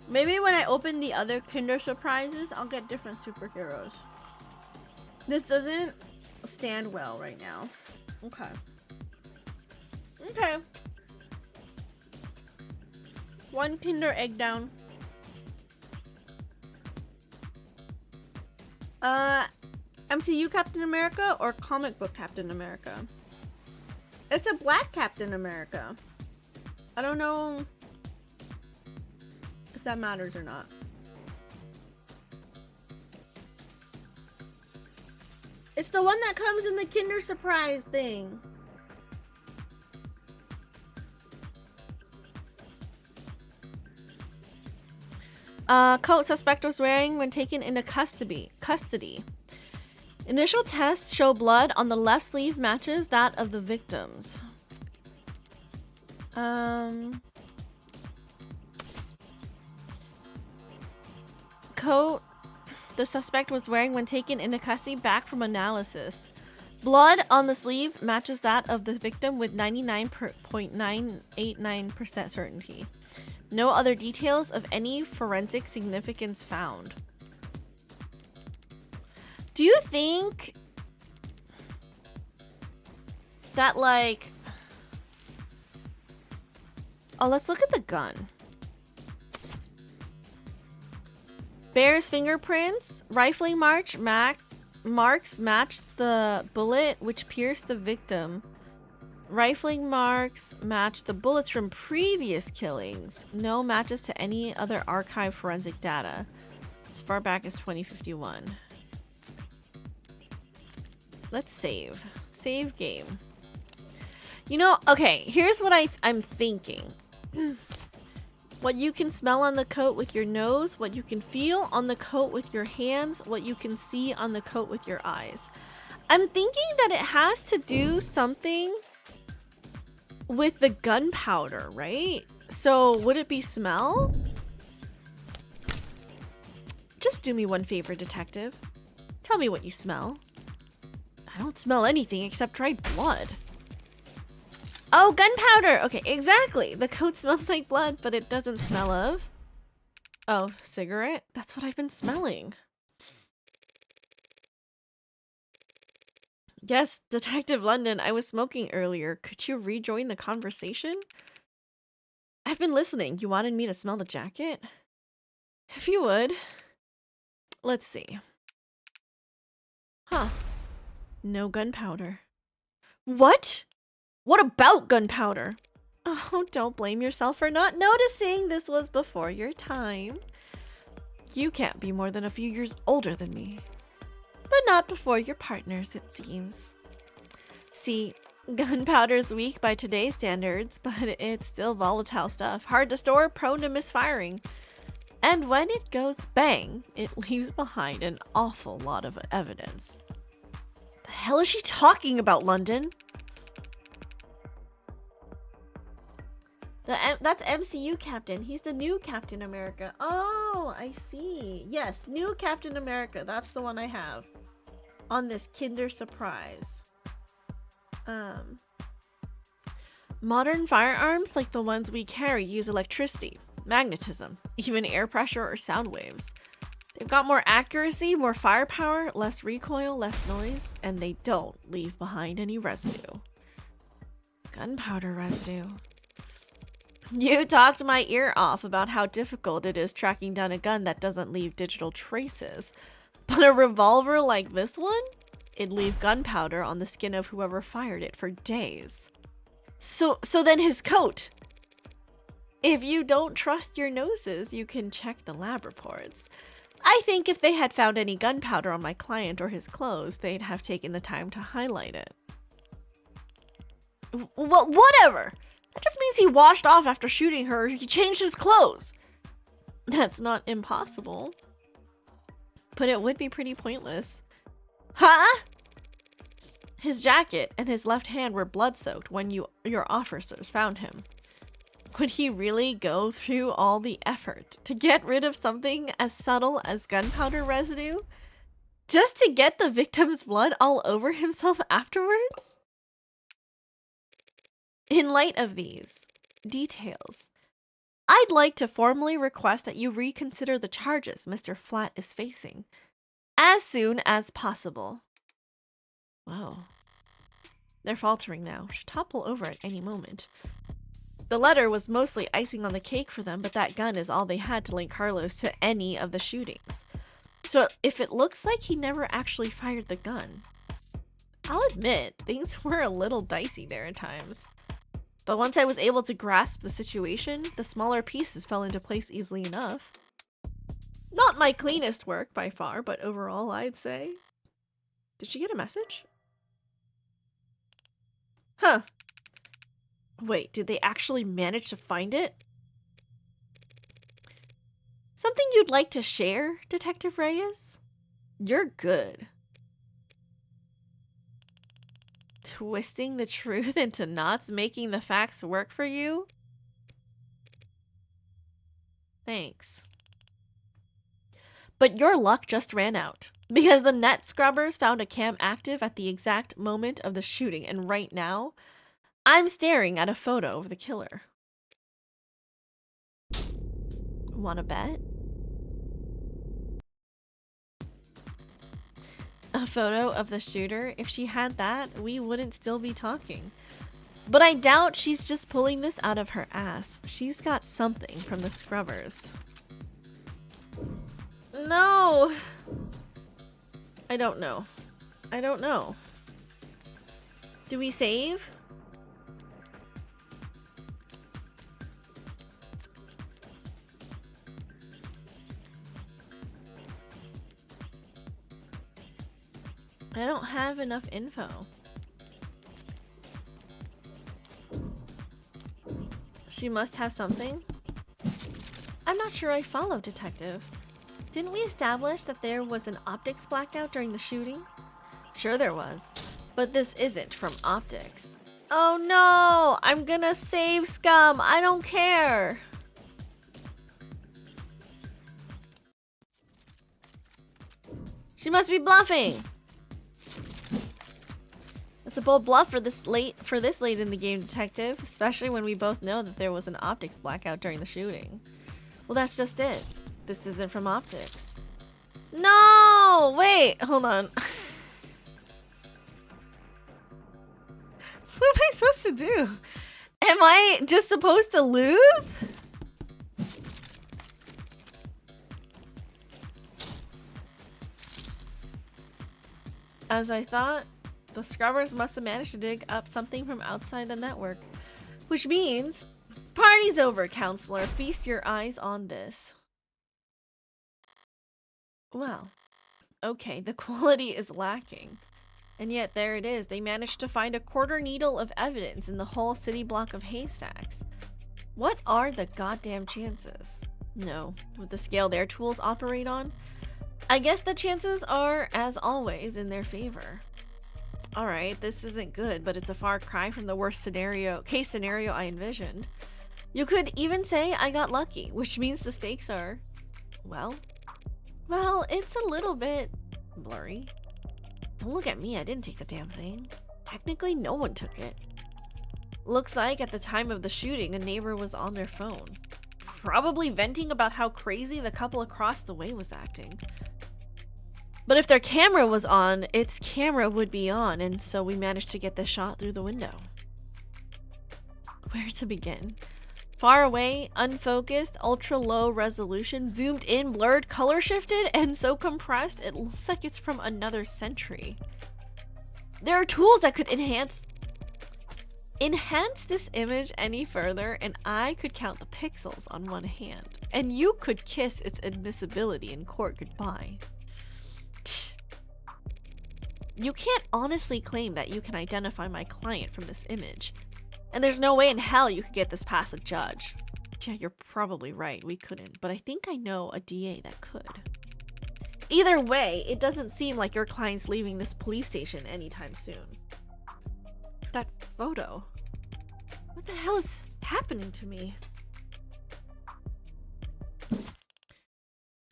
Maybe when I open the other Kinder Surprises, I'll get different superheroes. This doesn't stand well right now. Okay. Okay. 1 Kinder Egg down. MCU Captain America or comic book Captain America? It's a black Captain America. I don't know if that matters or not. It's the one that comes in the Kinder Surprise thing. Coat suspect was wearing when taken into custody. Initial tests show blood on the left sleeve matches that of the victims. Coat the suspect was wearing when taken into custody back from analysis. Blood on the sleeve matches that of the victim with 99.989% certainty. No other details of any forensic significance found. Do you think that, like... Oh, let's look at the gun. Bear's fingerprints. Rifling marks match the bullet which pierced the victim. Rifling marks match the bullets from previous killings. No matches to any other archive forensic data. As far back as 2051. Let's save. Save game. You know, okay, here's what I'm thinking. What you can smell on the coat with your nose, what you can feel on the coat with your hands, what you can see on the coat with your eyes. I'm thinking that it has to do something with the gunpowder, right? So would it be smell? Just do me one favor, detective. Tell me what you smell. I don't smell anything except dried blood. Oh, gunpowder! Okay, exactly. The coat smells like blood, but it doesn't smell of... Oh, cigarette? That's what I've been smelling. Yes, Detective London, I was smoking earlier. Could you rejoin the conversation? I've been listening. You wanted me to smell the jacket? If you would. Let's see. Huh. No gunpowder. What? What about gunpowder? Oh, don't blame yourself for not noticing. This was before your time. You can't be more than a few years older than me. But not before your partners, it seems. See, gunpowder's weak by today's standards, but it's still volatile stuff. Hard to store, prone to misfiring. And when it goes bang, it leaves behind an awful lot of evidence. The hell is she talking about, London? That's MCU Captain. He's the new Captain America. Oh, I see. Yes, new Captain America. That's the one I have. On this Kinder Surprise. Modern firearms, like the ones we carry, use electricity, magnetism, even air pressure or sound waves. They've got more accuracy, more firepower, less recoil, less noise, and they don't leave behind any residue. Gunpowder residue. You talked my ear off about how difficult it is tracking down a gun that doesn't leave digital traces. But a revolver like this one? It'd leave gunpowder on the skin of whoever fired it for days. So then his coat. If you don't trust your noses, you can check the lab reports. I think if they had found any gunpowder on my client or his clothes, they'd have taken the time to highlight it. Well, whatever! That just means he washed off after shooting her or he changed his clothes. That's not impossible. But it would be pretty pointless. Huh? His jacket and his left hand were blood-soaked when your officers found him. Would he really go through all the effort to get rid of something as subtle as gunpowder residue? Just to get the victim's blood all over himself afterwards? In light of these details, I'd like to formally request that you reconsider the charges Mr. Flat is facing as soon as possible. Whoa. They're faltering now. Should topple over at any moment. The letter was mostly icing on the cake for them, but that gun is all they had to link Carlos to any of the shootings. So if it looks like he never actually fired the gun, I'll admit, things were a little dicey there at times. But once I was able to grasp the situation, the smaller pieces fell into place easily enough. Not my cleanest work by far, but overall, I'd say. Did she get a message? Huh. Wait, did they actually manage to find it? Something you'd like to share, Detective Reyes? You're good. Twisting the truth into knots, making the facts work for you? Thanks. But your luck just ran out, because the net scrubbers found a cam active at the exact moment of the shooting, and right now, I'm staring at a photo of the killer. Wanna bet? A photo of the shooter? If she had that, we wouldn't still be talking. But I doubt she's just pulling this out of her ass. She's got something from the scrubbers. No! I don't know. I don't know. Do we save? I don't have enough info. She must have something. I'm not sure I follow, Detective. Didn't we establish that there was an optics blackout during the shooting? Sure there was, but this isn't from optics. Oh no! I'm gonna save scum! I don't care! She must be bluffing! It's a bold bluff for this late in the game, Detective, especially when we both know that there was an optics blackout during the shooting. Well, that's just it. This isn't from optics. No! Wait, hold on. am I supposed to do? Am I just supposed to lose? As I thought, the scrubbers must have managed to dig up something from outside the network. Which means, party's over, counselor. Feast your eyes on this. Well, okay, the quality is lacking. And yet there it is. They managed to find a quarter needle of evidence in the whole city block of haystacks. What are the goddamn chances? No, with the scale their tools operate on, I guess the chances are, as always, in their favor. Alright, this isn't good, but it's a far cry from the worst case scenario I envisioned. You could even say I got lucky, which means the stakes are, well, it's a little bit blurry. Don't look at me, I didn't take the damn thing. Technically, no one took it. Looks like at the time of the shooting, a neighbor was on their phone. Probably venting about how crazy the couple across the way was acting. But if their camera was on, its camera would be on, and so we managed to get this shot through the window. Where to begin? Far away, unfocused, ultra low resolution, zoomed in, blurred, color shifted, and so compressed it looks like it's from another century. There are tools that could enhance this image any further, and I could count the pixels on one hand, and you could kiss its admissibility in court goodbye. You can't honestly claim that you can identify my client from this image. And there's no way in hell you could get this past a judge. Yeah, you're probably right, we couldn't, but I think I know a DA that could. Either way, it doesn't seem like your client's leaving this police station anytime soon. That photo. What the hell is happening to me?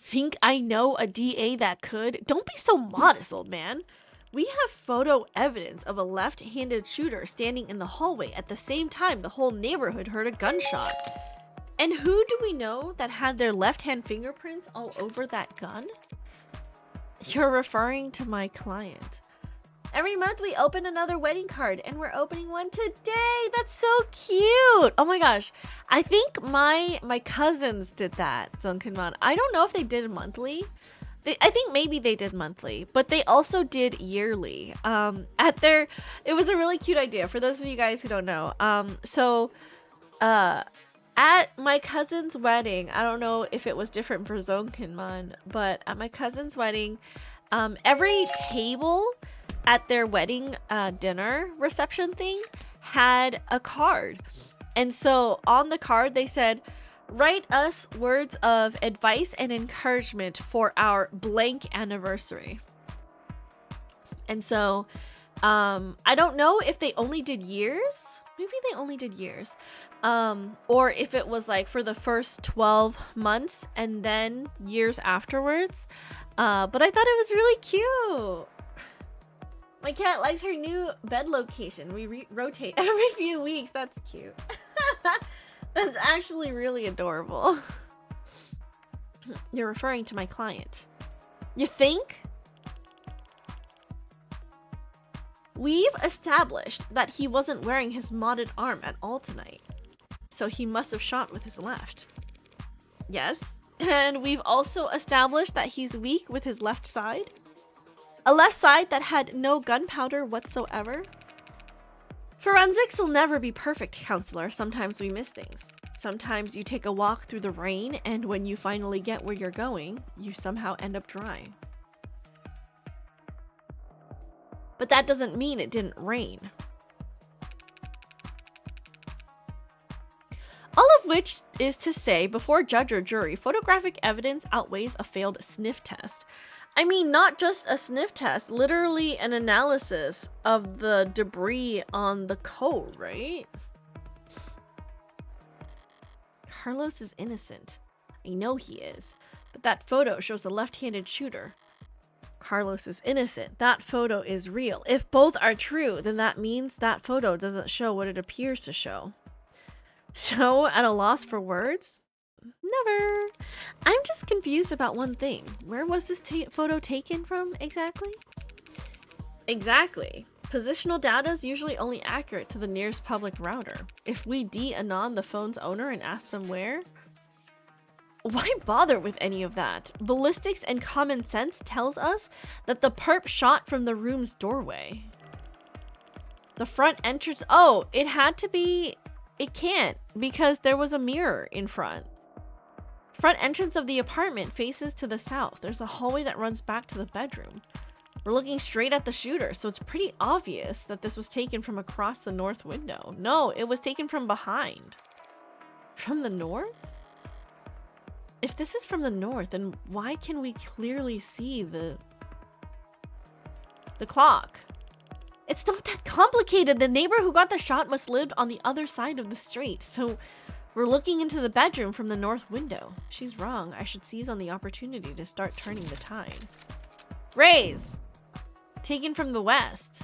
Think I know a DA that could? Don't be so modest, old man. We have photo evidence of a left-handed shooter standing in the hallway at the same time the whole neighborhood heard a gunshot. And who do we know that had their left-hand fingerprints all over that gun? You're referring to my client. Every month we open another wedding card, and we're opening one today. That's so cute. Oh my gosh. I think my cousins did that, Zunkinman. I don't know if they did monthly. I think maybe they did monthly, but they also did yearly. It was a really cute idea for those of you guys who don't know. At my cousin's wedding, I don't know if it was different for Zonkinman, but at my cousin's wedding, every table at their wedding dinner reception thing had a card. And so on the card they said, write us words of advice and encouragement for our blank anniversary. And so I don't know if they only did years. Maybe they only did years. Or if it was like for the first 12 months and then years afterwards. But I thought it was really cute. My cat likes her new bed location. We rotate every few weeks. That's cute. That's actually really adorable. You're referring to my client. You think? We've established that he wasn't wearing his modded arm at all tonight. So he must have shot with his left. Yes. And we've also established that he's weak with his left side. A left side that had no gunpowder whatsoever. Forensics will never be perfect, counselor. Sometimes we miss things. Sometimes you take a walk through the rain, and when you finally get where you're going, you somehow end up dry. But that doesn't mean it didn't rain. All of which is to say, before judge or jury, photographic evidence outweighs a failed sniff test. I mean, not just a sniff test, literally an analysis of the debris on the coat, right? Carlos is innocent. I know he is. But that photo shows a left-handed shooter. Carlos is innocent. That photo is real. If both are true, then that means that photo doesn't show what it appears to show. So, at a loss for words? Never. I'm just confused about one thing. Where was this photo taken from exactly? Exactly. Positional data is usually only accurate to the nearest public router. If we de-anon the phone's owner and ask them where, why bother with any of that? Ballistics and common sense tells us that the perp shot from the room's doorway. The front entrance, oh, it had to be, it can't, because there was a mirror in front. Front entrance of the apartment faces to the south. There's a hallway that runs back to the bedroom. We're looking straight at the shooter, so it's pretty obvious that this was taken from across the north window. No, it was taken from behind. From the north? If this is from the north, then why can we clearly see the clock? It's not that complicated. The neighbor who got the shot must live on the other side of the street, so we're looking into the bedroom from the north window. She's wrong. I should seize on the opportunity to start turning the tide. Raise! Taken from the west.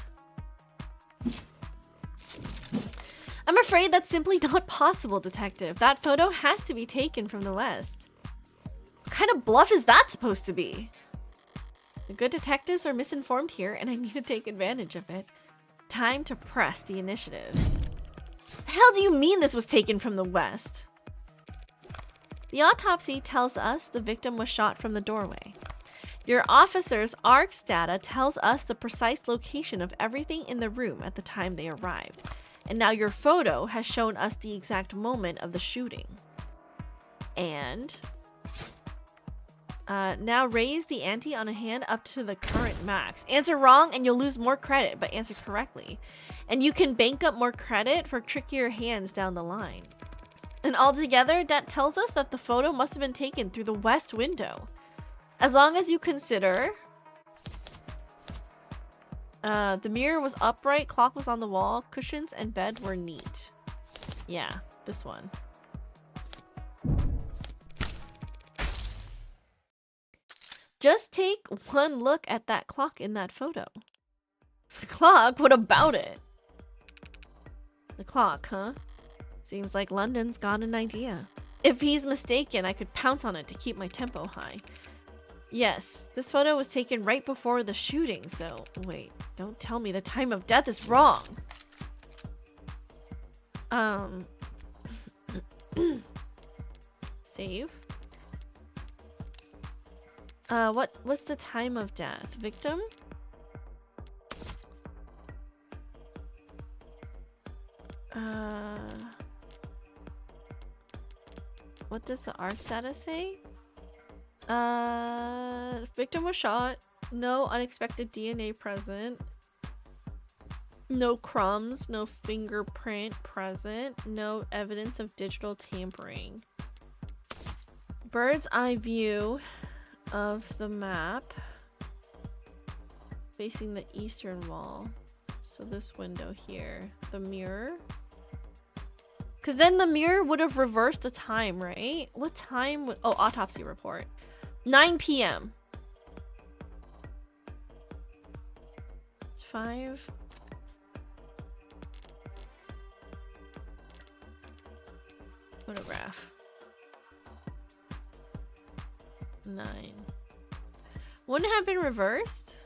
I'm afraid that's simply not possible, Detective. That photo has to be taken from the west. What kind of bluff is that supposed to be? The good detectives are misinformed here, and I need to take advantage of it. Time to press the initiative. The hell do you mean this was taken from the west? The autopsy tells us the victim was shot from the doorway. Your officer's ARCS data tells us the precise location of everything in the room at the time they arrived. And now your photo has shown us the exact moment of the shooting. And now raise the ante on a hand up to the current max. Answer wrong and you'll lose more credit, but answer correctly. And you can bank up more credit for trickier hands down the line. And altogether, that tells us that the photo must have been taken through the west window. As long as you consider the mirror was upright, clock was on the wall, cushions and bed were neat. Yeah, this one. Just take one look at that clock in that photo. The clock? What about it? The clock, huh? Seems like London's got an idea. If he's mistaken, I could pounce on it to keep my tempo high. Yes, this photo was taken right before the shooting, so... Wait, don't tell me the time of death is wrong! Save. What's the time of death? Victim? What does the ARC status say? Victim was shot. No unexpected DNA present. No crumbs. No fingerprint present. No evidence of digital tampering. Bird's eye view of the map. Facing the eastern wall. So this window here. The mirror. Because then the mirror would have reversed the time, right? What time would... Oh, autopsy report. 9 p.m. It's 5. Photograph. 9. Wouldn't it have been reversed?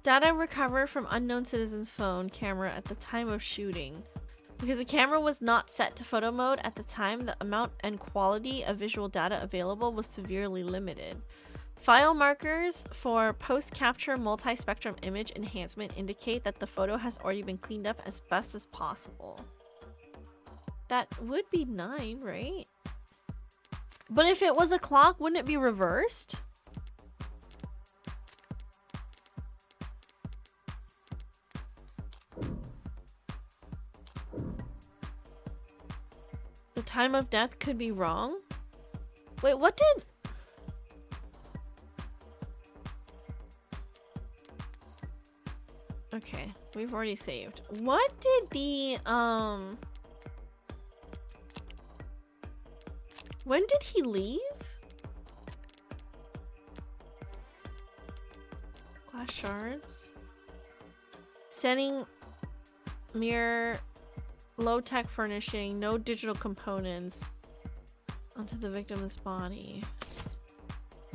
Data recovered from unknown citizen's phone camera at the time of shooting. Because the camera was not set to photo mode at the time, the amount and quality of visual data available was severely limited. File markers for post-capture multi-spectrum image enhancement indicate that the photo has already been cleaned up as best as possible. That would be 9, right? But if it was a clock, wouldn't it be reversed? The time of death could be wrong. Wait, what did... Okay, we've already saved. What did the, when did he leave? Glass shards. Setting mirror... Low-tech furnishing, no digital components onto the victim's body.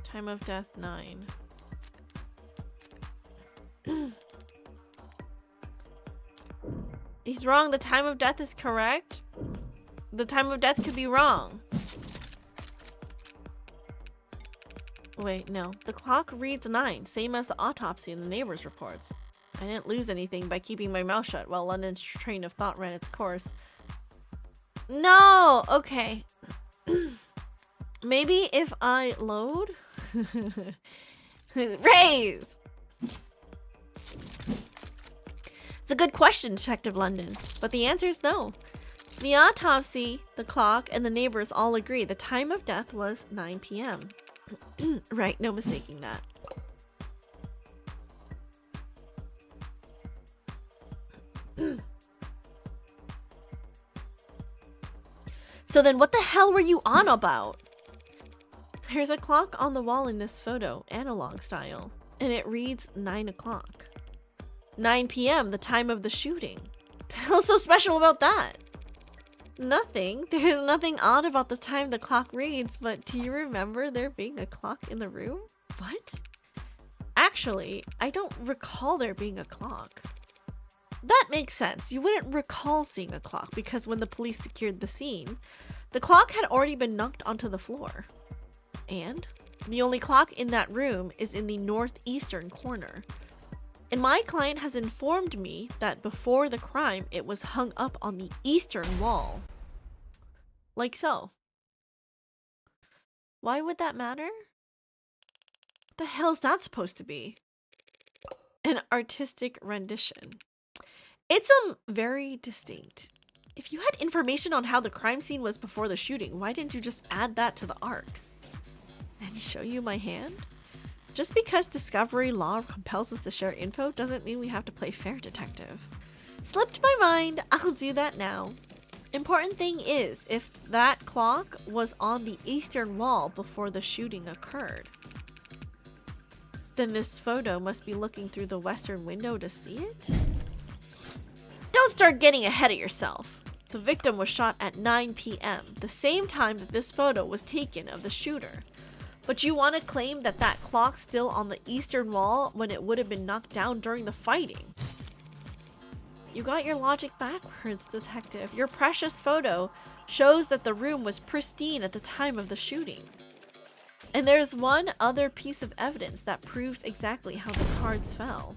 Time of death 9. He's wrong. The time of death is correct. The time of death could be wrong. Wait, no. The clock reads 9, same as the autopsy in the neighbor's reports. I didn't lose anything by keeping my mouth shut while London's train of thought ran its course. No! Okay. Maybe if I load? Raise! It's a good question, Detective London, but the answer is no. The autopsy, the clock, and the neighbors all agree the time of death was 9 p.m. Right, no mistaking that. So then what the hell were you on about? There's a clock on the wall in this photo, analog style, and it reads 9 o'clock. 9 p.m., the time of the shooting. What the hell's so special about that? Nothing. There's nothing odd about the time the clock reads, but do you remember there being a clock in the room? What? Actually, I don't recall there being a clock. That makes sense. You wouldn't recall seeing a clock because when the police secured the scene, the clock had already been knocked onto the floor. And the only clock in that room is in the northeastern corner. And my client has informed me that before the crime, it was hung up on the eastern wall. Like so. Why would that matter? What the hell is that supposed to be? An artistic rendition. It's very distinct. If you had information on how the crime scene was before the shooting, why didn't you just add that to the arcs? And show you my hand? Just because discovery law compels us to share info doesn't mean we have to play fair detective. Slipped my mind, I'll do that now. Important thing is, if that clock was on the eastern wall before the shooting occurred, then this photo must be looking through the western window to see it? Don't start getting ahead of yourself. The victim was shot at 9 p.m., the same time that this photo was taken of the shooter. But you want to claim that that clock's still on the eastern wall when it would have been knocked down during the fighting? You got your logic backwards, detective. Your precious photo shows that the room was pristine at the time of the shooting. And there's one other piece of evidence that proves exactly how the cards fell.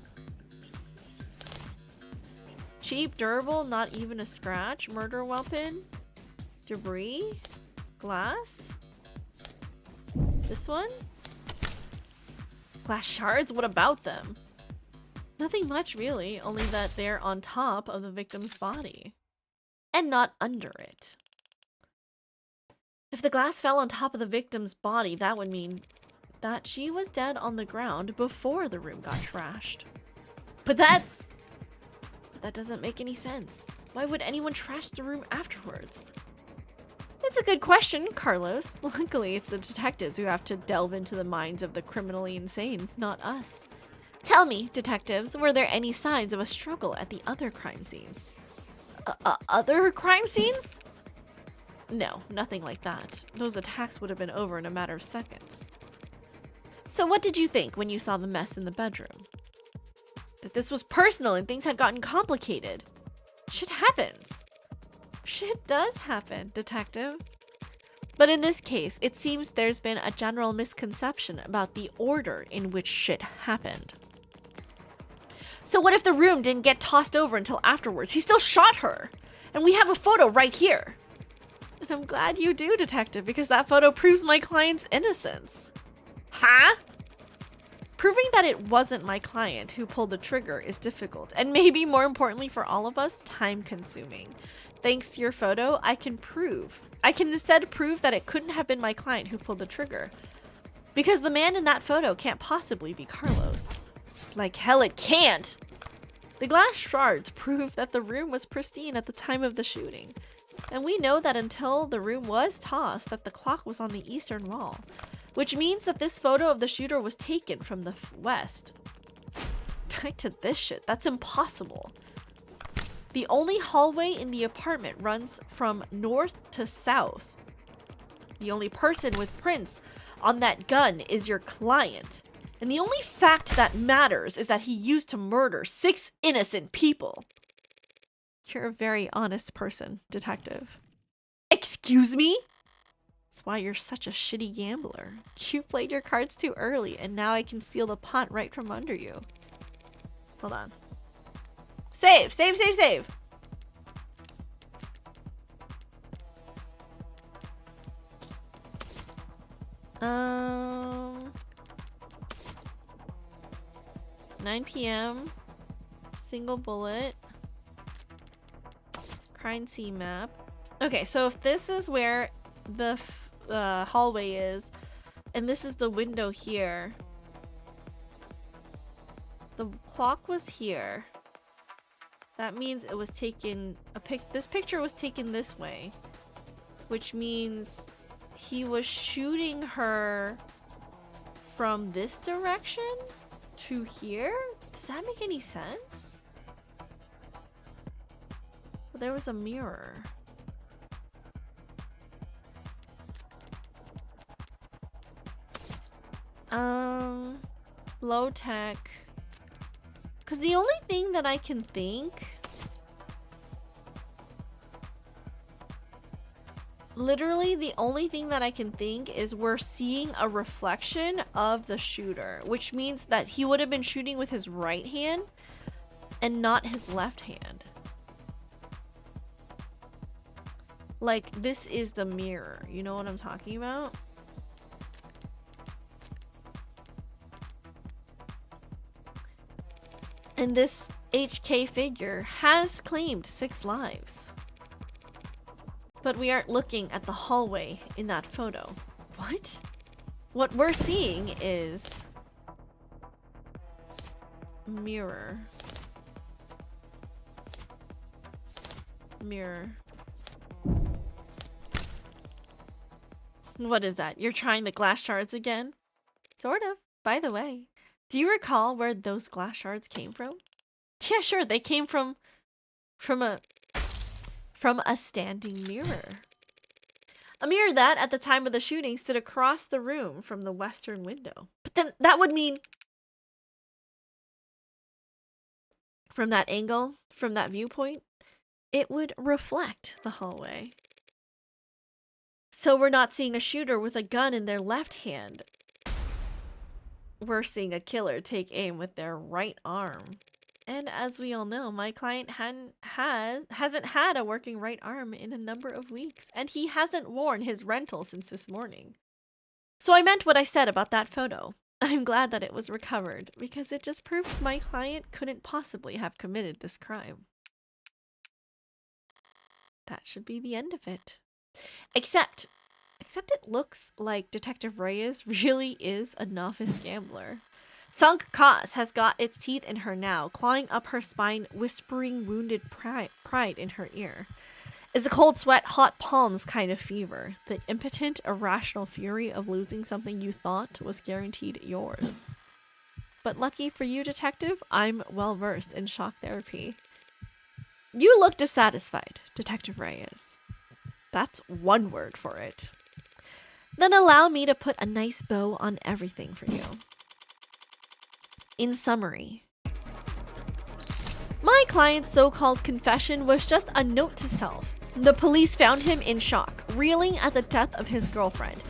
Cheap, durable, not even a scratch, murder weapon, debris, glass. This one? Glass shards? What about them? Nothing much really, only that they're on top of the victim's body. And not under it. If the glass fell on top of the victim's body, that would mean that she was dead on the ground before the room got trashed. But that doesn't make any sense. Why would anyone trash the room afterwards? It's a good question, Carlos. Luckily, it's the detectives who have to delve into the minds of the criminally insane, not us. Tell me, detectives, were there any signs of a struggle at the other crime scenes? Other crime scenes? No, nothing like that. Those attacks would have been over in a matter of seconds. So what did you think when you saw the mess in the bedroom? That this was personal and things had gotten complicated. Shit happens. Shit does happen, detective. But in this case, it seems there's been a general misconception about the order in which shit happened. So what if the room didn't get tossed over until afterwards? He still shot her. And we have a photo right here. And I'm glad you do, detective, because that photo proves my client's innocence. Huh? Proving that it wasn't my client who pulled the trigger is difficult, and maybe more importantly for all of us, time-consuming. Thanks to your photo, I can instead prove that it couldn't have been my client who pulled the trigger. Because the man in that photo can't possibly be Carlos. Like hell it can't! The glass shards prove that the room was pristine at the time of the shooting. And we know that until the room was tossed, that the clock was on the eastern wall. Which means that this photo of the shooter was taken from the west. Back to this shit, that's impossible. The only hallway in the apartment runs from north to south. The only person with prints on that gun is your client. And the only fact that matters is that he used to murder 6 innocent people. You're a very honest person, detective. Excuse me? That's why you're such a shitty gambler. You played your cards too early, and now I can steal the pot right from under you. Hold on. Save! Save, save, save! Um... 9 p.m. Single bullet. Crime scene map. Okay, so if this is where the hallway is, and this is the window here. The clock was here. That means it was taken this picture was taken this way, which means he was shooting her from this direction to here? Does that make any sense? Well, there was a mirror. Low tech. Because the only thing that I can think... Literally, the only thing that I can think is we're seeing a reflection of the shooter, which means that he would have been shooting with his right hand and not his left hand. Like, this is the mirror. You know what I'm talking about? And this HK figure has claimed 6 lives. But we aren't looking at the hallway in that photo. What? What we're seeing is... mirror. Mirror. What is that? You're trying the glass shards again? Sort of. By the way, do you recall where those glass shards came from? Yeah, sure. They came from a standing mirror. A mirror that, at the time of the shooting, stood across the room from the western window. But then that would mean... from that angle, from that viewpoint, it would reflect the hallway. So we're not seeing a shooter with a gun in their left hand. We're seeing a killer take aim with their right arm. And as we all know, my client hasn't had a working right arm in a number of weeks, and he hasn't worn his rental since this morning. So I meant what I said about that photo. I'm glad that it was recovered, because it just proved my client couldn't possibly have committed this crime. That should be the end of it. Except it looks like Detective Reyes really is a novice gambler. Sunk Cos has got its teeth in her now, clawing up her spine, whispering wounded pride in her ear. It's a cold sweat, hot palms kind of fever. The impotent, irrational fury of losing something you thought was guaranteed yours. But lucky for you, Detective, I'm well versed in shock therapy. You look dissatisfied, Detective Reyes. That's one word for it. Then allow me to put a nice bow on everything for you. In summary, my client's so-called confession was just a note to self. The police found him in shock, reeling at the death of his girlfriend,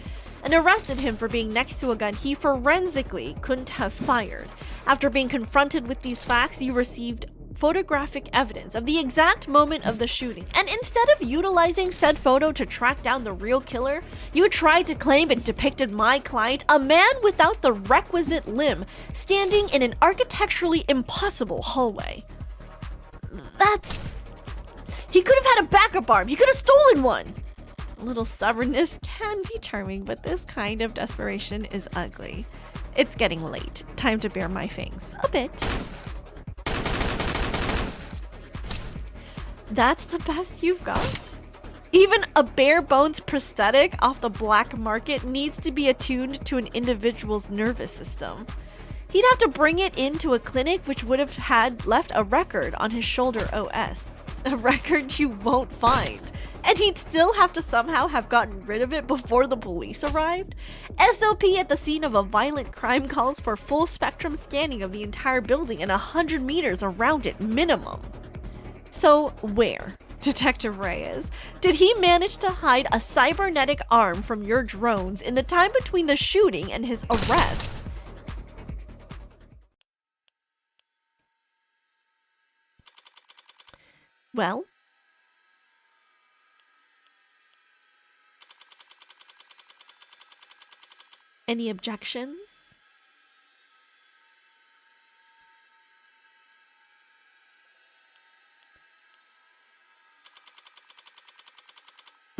and arrested him for being next to a gun he forensically couldn't have fired. After being confronted with these facts, you received photographic evidence of the exact moment of the shooting, and instead of utilizing said photo to track down the real killer, you tried to claim it depicted my client, a man without the requisite limb, standing in an architecturally impossible hallway. He could have had a backup arm. He could have stolen one. A little stubbornness can be charming, but this kind of desperation is ugly. It's getting late. Time to bare my fangs a bit. That's the best you've got? Even a bare bones prosthetic off the black market needs to be attuned to an individual's nervous system. He'd have to bring it into a clinic which would have had left a record on his shoulder OS. A record you won't find. And he'd still have to somehow have gotten rid of it before the police arrived? SOP at the scene of a violent crime calls for full spectrum scanning of the entire building and 100 meters around it minimum. So where, Detective Reyes, did he manage to hide a cybernetic arm from your drones in the time between the shooting and his arrest? Well, any objections?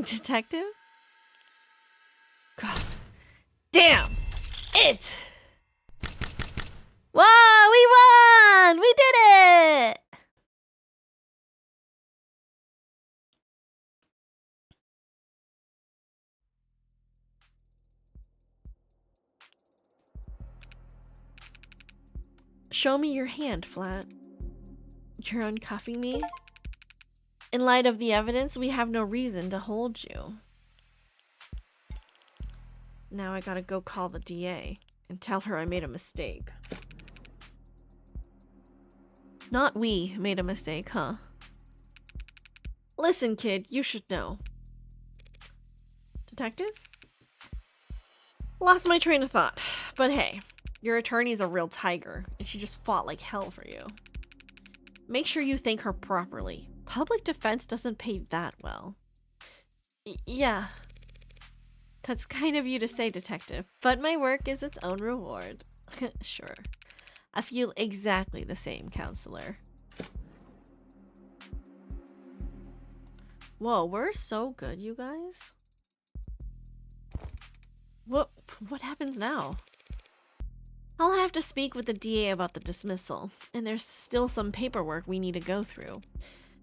Detective? God. Damn! It! Whoa! We won! We did it! Show me your hand, Flat. You're uncuffing me? In light of the evidence, we have no reason to hold you. Now I gotta go call the DA and tell her I made a mistake. Not we made a mistake, huh? Listen, kid, you should know. Detective? Lost my train of thought. But hey, your attorney's a real tiger, and she just fought like hell for you. Make sure you thank her properly. Public defense doesn't pay that well. Yeah. That's kind of you to say, Detective, but my work is its own reward. Sure. I feel exactly the same, Counselor. Whoa, we're so good, you guys. What happens now? I'll have to speak with the DA about the dismissal, and there's still some paperwork we need to go through.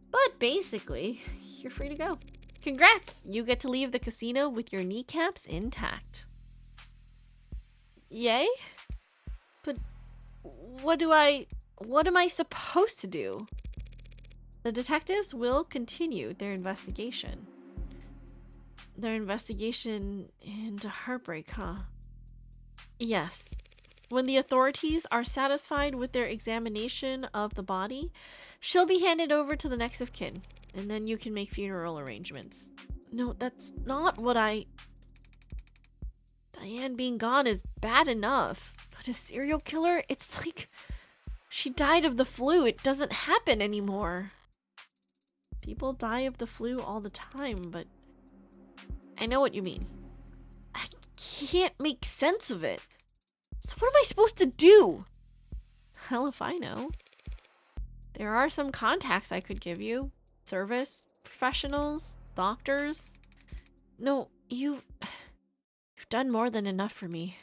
But basically, you're free to go. Congrats! You get to leave the casino with your kneecaps intact. Yay? But what am I supposed to do? The detectives will continue their investigation. Their investigation into heartbreak, huh? Yes. When the authorities are satisfied with their examination of the body, she'll be handed over to the next of kin, and then you can make funeral arrangements. No, that's not what Diane being gone is bad enough, but a serial killer, it's like she died of the flu. It doesn't happen anymore. People die of the flu all the time, but I know what you mean. I can't make sense of it. So what am I supposed to do? Hell if I know. There are some contacts I could give you. Service, professionals, doctors. No, you've done more than enough for me.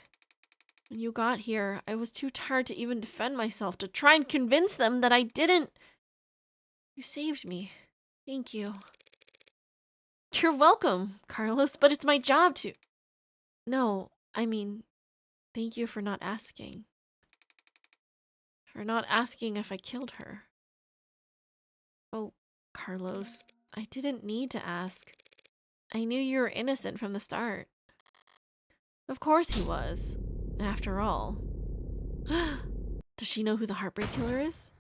When you got here, I was too tired to even defend myself, to try and convince them that I didn't. You saved me. Thank you. You're welcome, Carlos, but it's my job to... No, I mean, thank you for not asking. For not asking if I killed her. Oh, Carlos, I didn't need to ask. I knew you were innocent from the start. Of course he was. After all. Does she know who the Heartbreak Killer is?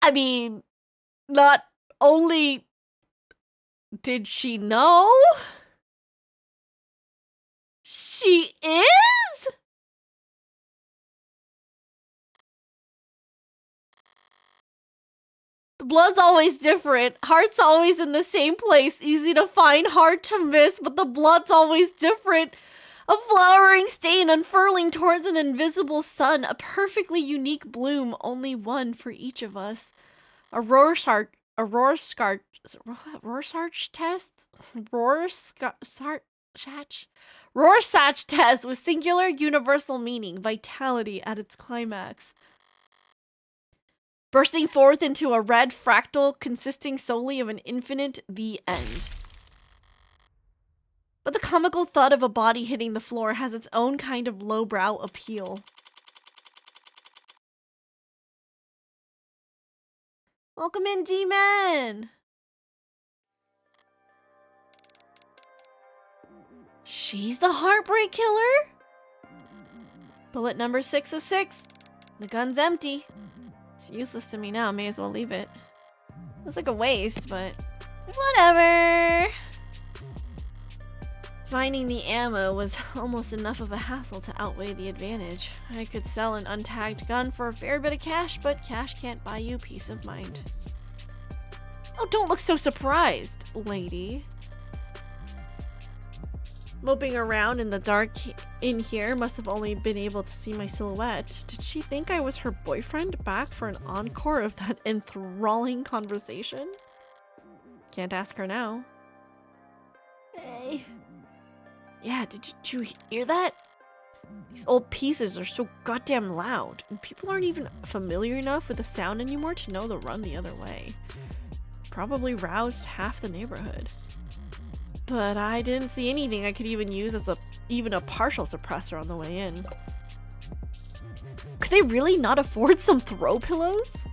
I mean, not only did she know, she is? The blood's always different. Heart's always in the same place. Easy to find, hard to miss, but the blood's always different. A flowering stain unfurling towards an invisible sun. A perfectly unique bloom, only one for each of us. A Rorschach test? Rorschach test with singular universal meaning, vitality at its climax. Bursting forth into a red fractal consisting solely of an infinite, the end. But the comical thud of a body hitting the floor has its own kind of lowbrow appeal. Welcome in, G-Man! She's the heartbreak killer? Bullet number 6 of 6. The gun's empty. It's useless to me now. May as well leave it. It's like a waste, but whatever. Finding the ammo was almost enough of a hassle to outweigh the advantage. I could sell an untagged gun for a fair bit of cash, but cash can't buy you peace of mind. Oh, don't look so surprised, lady. Moping around in the dark in here, must have only been able to see my silhouette. Did she think I was her boyfriend back for an encore of that enthralling conversation? Can't ask her now. Hey. Yeah, did you hear that? These old pieces are so goddamn loud, and people aren't even familiar enough with the sound anymore to know to run the other way. Probably roused half the neighborhood. But I didn't see anything I could even use as even a partial suppressor on the way in. Could they really not afford some throw pillows?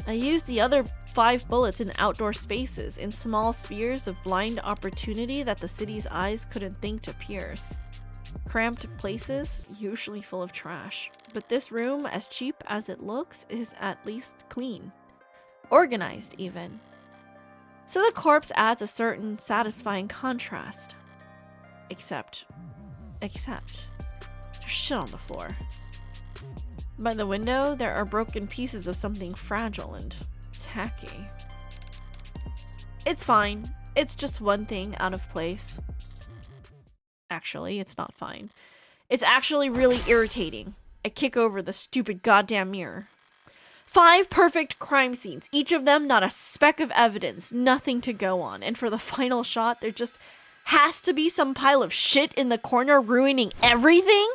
I used the other 5 bullets in outdoor spaces, in small spheres of blind opportunity that the city's eyes couldn't think to pierce. Cramped places, usually full of trash. But this room, as cheap as it looks, is at least clean. Organized, even. So the corpse adds a certain satisfying contrast. Except there's shit on the floor. By the window, there are broken pieces of something fragile and tacky. It's fine. It's just one thing out of place. Actually, it's not fine. It's actually really irritating. I kick over the stupid goddamn mirror. 5 perfect crime scenes, each of them not a speck of evidence, nothing to go on. And for the final shot, there just has to be some pile of shit in the corner ruining everything?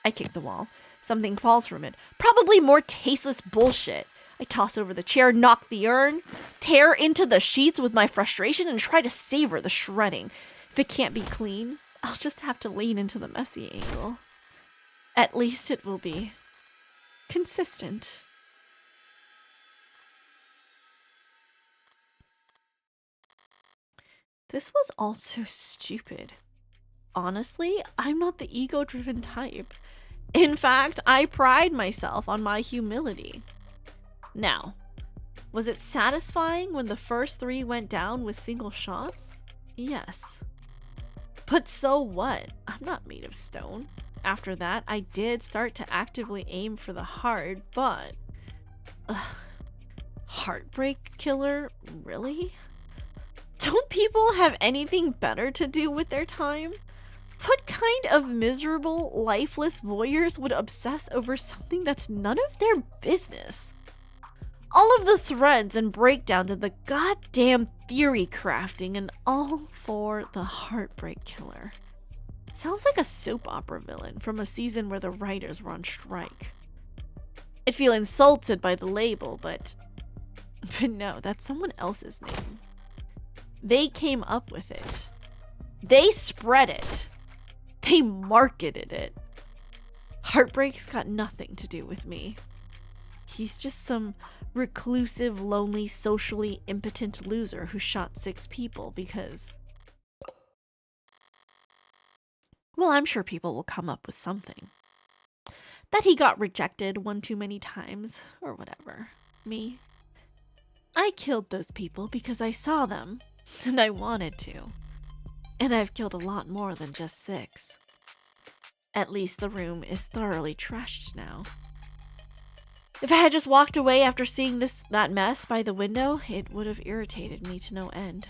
I kick the wall. Something falls from it. Probably more tasteless bullshit. I toss over the chair, knock the urn, tear into the sheets with my frustration, and try to savor the shredding. If it can't be clean, I'll just have to lean into the messy angle. At least it will be consistent. This was all so stupid. Honestly, I'm not the ego-driven type. In fact, I pride myself on my humility. Now, was it satisfying when the first 3 went down with single shots? Yes. But so what? I'm not made of stone. After that, I did start to actively aim for the heart, but... heartbreak killer? Really? Don't people have anything better to do with their time? What kind of miserable, lifeless voyeurs would obsess over something that's none of their business? All of the threads and breakdowns of the goddamn theory crafting, and all for the heartbreak killer. Sounds like a soap opera villain from a season where the writers were on strike. I'd feel insulted by the label, but no, that's someone else's name. They came up with it. They spread it. They marketed it. Heartbreak's got nothing to do with me. He's just some reclusive, lonely, socially impotent loser who shot 6 people because... well, I'm sure people will come up with something. That he got rejected one too many times, or whatever. Me? I killed those people because I saw them. And I wanted to. And I've killed a lot more than just 6. At least the room is thoroughly trashed now. If I had just walked away after seeing that mess by the window, it would have irritated me to no end.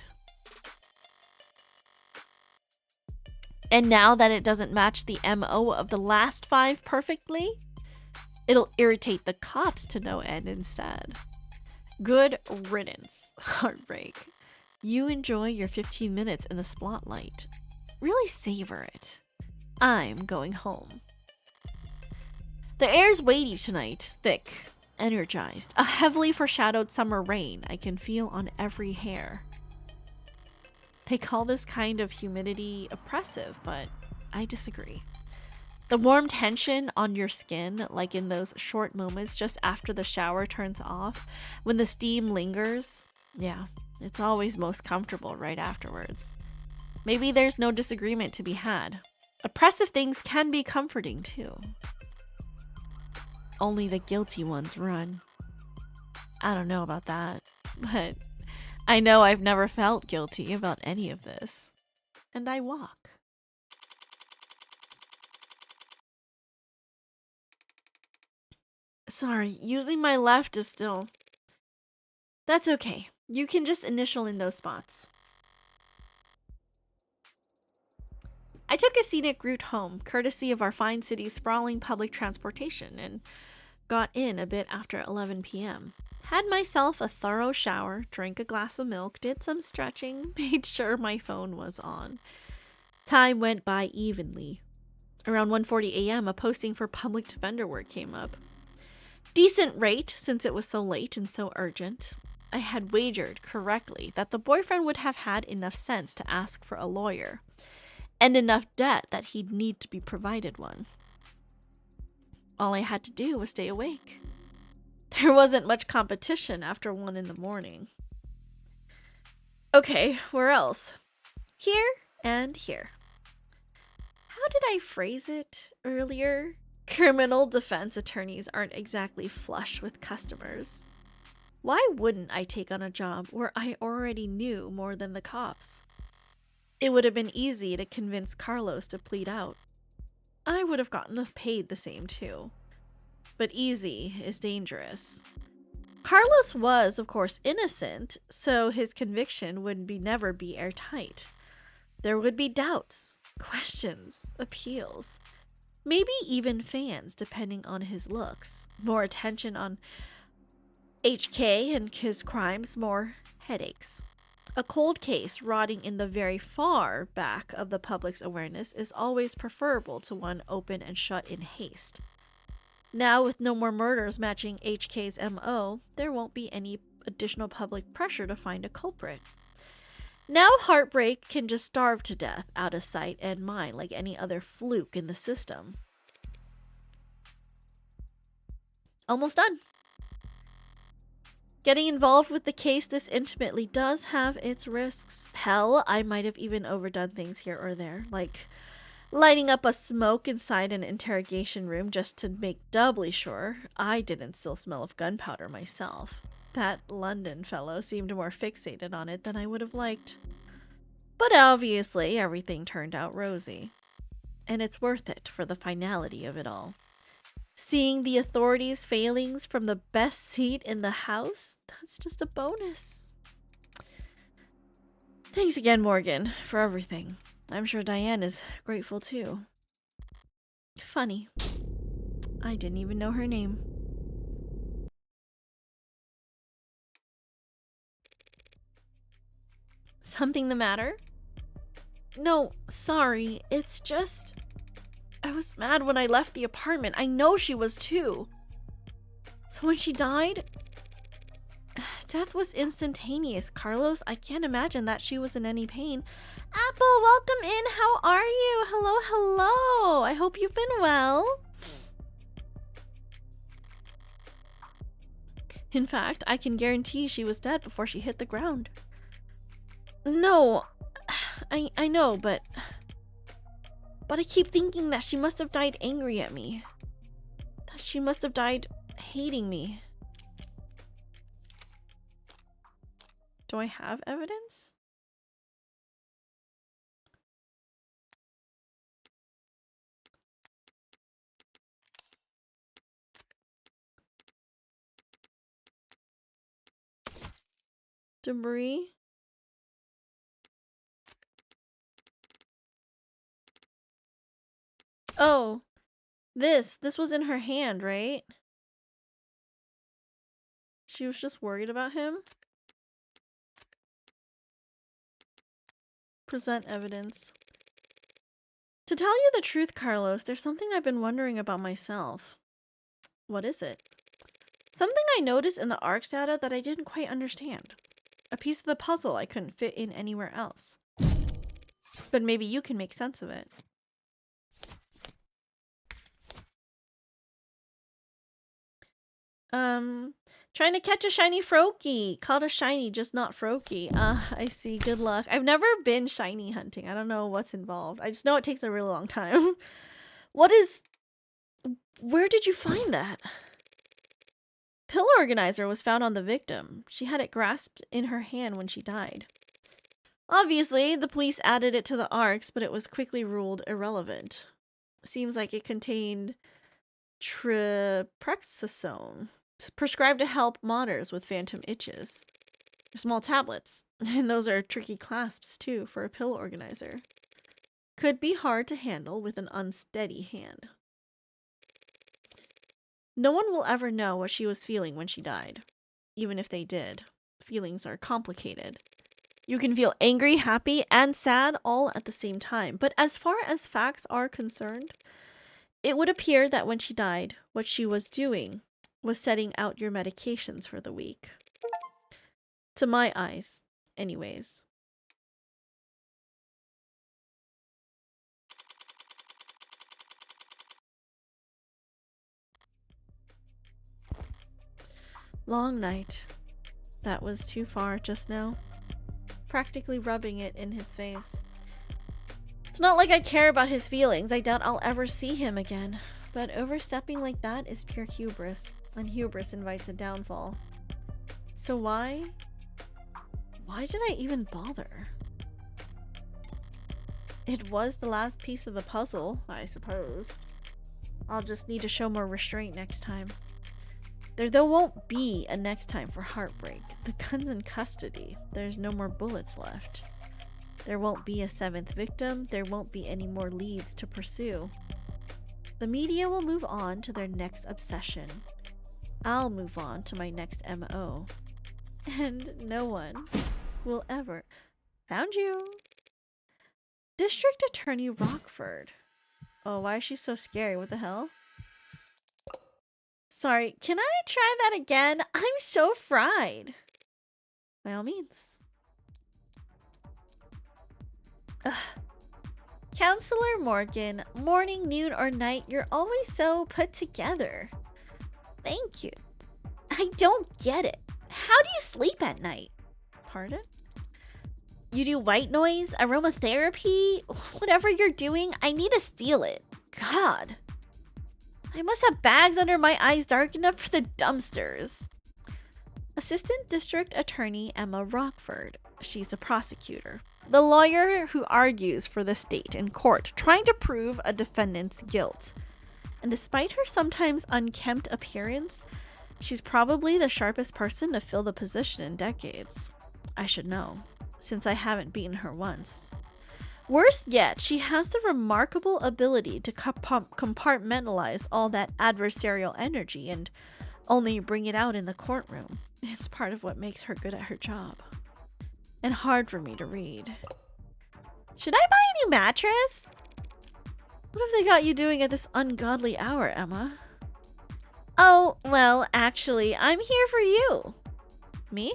And now that it doesn't match the MO of the last 5 perfectly, it'll irritate the cops to no end instead. Good riddance, heartbreak. You enjoy your 15 minutes in the spotlight. Really savor it. I'm going home. The air's weighty tonight, thick, energized. A heavily foreshadowed summer rain I can feel on every hair. They call this kind of humidity oppressive, but I disagree. The warm tension on your skin, like in those short moments just after the shower turns off, when the steam lingers, yeah, it's always most comfortable right afterwards. Maybe there's no disagreement to be had. Oppressive things can be comforting too. Only the guilty ones run. I don't know about that, but I know I've never felt guilty about any of this. And I walk. Sorry, using my left is still... That's okay. You can just initial in those spots. I took a scenic route home, courtesy of our fine city's sprawling public transportation, and got in a bit after 11 p.m. Had myself a thorough shower, drank a glass of milk, did some stretching, made sure my phone was on. Time went by evenly. Around 1:40 a.m., a posting for public defender work came up. Decent rate, since it was so late and so urgent. I had wagered correctly that the boyfriend would have had enough sense to ask for a lawyer, and enough debt that he'd need to be provided one. All I had to do was stay awake. There wasn't much competition after 1 in the morning. Okay, where else? Here and here. How did I phrase it earlier? Criminal defense attorneys aren't exactly flush with customers. Why wouldn't I take on a job where I already knew more than the cops? It would have been easy to convince Carlos to plead out. I would have gotten paid the same too. But easy is dangerous. Carlos was, of course, innocent, so his conviction would never be airtight. There would be doubts, questions, appeals. Maybe even fans, depending on his looks. More attention on HK and his crimes, more headaches. A cold case rotting in the very far back of the public's awareness is always preferable to one open and shut in haste. Now, with no more murders matching HK's MO, there won't be any additional public pressure to find a culprit. Now heartbreak can just starve to death, out of sight and mind, like any other fluke in the system. Almost done. Getting involved with the case this intimately does have its risks. Hell, I might have even overdone things here or there, like lighting up a smoke inside an interrogation room just to make doubly sure I didn't still smell of gunpowder myself. That London fellow seemed more fixated on it than I would have liked. But obviously, everything turned out rosy. And it's worth it for the finality of it all. Seeing the authorities' failings from the best seat in the house, that's just a bonus. Thanks again, Morgan, for everything. I'm sure Diane is grateful too. Funny. I didn't even know her name. Something the matter? No, sorry. It's just... I was mad when I left the apartment. I know she was too. So when she died... Death was instantaneous, Carlos. I can't imagine that she was in any pain. Apple, welcome in. How are you? Hello, hello. I hope you've been well. In fact, I can guarantee she was dead before she hit the ground. No, I know, but I keep thinking that she must have died angry at me. That she must have died hating me. Do I have evidence? Debris? Oh, this was in her hand, right? She was just worried about him. Present evidence. To tell you the truth, Carlos, there's something I've been wondering about myself. What is it? Something I noticed in the ARCS data that I didn't quite understand. A piece of the puzzle I couldn't fit in anywhere else. But maybe you can make sense of it. Trying to catch a shiny Froakie. Caught a shiny, just not Froakie. I see. Good luck. I've never been shiny hunting. I don't know what's involved. I just know it takes a really long time. What is... Where did you find that? Pill organizer was found on the victim. She had it grasped in her hand when she died. Obviously, the police added it to the ARCs, but it was quickly ruled irrelevant. Seems like it contained tripexosone, prescribed to help modders with phantom itches. They're small tablets, and those are tricky clasps too for a pill organizer. Could be hard to handle with an unsteady hand. No one will ever know what she was feeling when she died. Even if they did, feelings are complicated. You can feel angry, happy, and sad all at the same time. But as far as facts are concerned, it would appear that when she died, what she was doing was setting out your medications for the week. To my eyes, anyways. Long night. That was too far just now. Practically rubbing it in his face. It's not like I care about his feelings. I doubt I'll ever see him again. But overstepping like that is pure hubris. And hubris invites a downfall. So why did I even bother? It was the last piece of the puzzle, I suppose. I'll just need to show more restraint next time. There won't be a next time for heartbreak. The gun's in custody. There's no more bullets left. There won't be a 7th victim. There won't be any more leads to pursue. The media will move on to their next obsession. I'll move on to my next MO. And no one will ever... Found you! District Attorney Rockford. Oh, why is she so scary? What the hell? Sorry, can I try that again? I'm so fried. By all means. Ugh. Counselor Morgan, morning, noon, or night, you're always so put together. Thank you. I don't get it. How do you sleep at night? Pardon? You do white noise, aromatherapy, whatever you're doing, I need to steal it. God. I must have bags under my eyes dark enough for the dumpsters. Assistant District Attorney Emma Rockford. She's a prosecutor. The lawyer who argues for the state in court, trying to prove a defendant's guilt. And despite her sometimes unkempt appearance, she's probably the sharpest person to fill the position in decades. I should know, since I haven't beaten her once. Worse yet, she has the remarkable ability to compartmentalize all that adversarial energy and only bring it out in the courtroom. It's part of what makes her good at her job. And hard for me to read. Should I buy a new mattress? What have they got you doing at this ungodly hour, Emma? Oh, well, actually, I'm here for you. Me?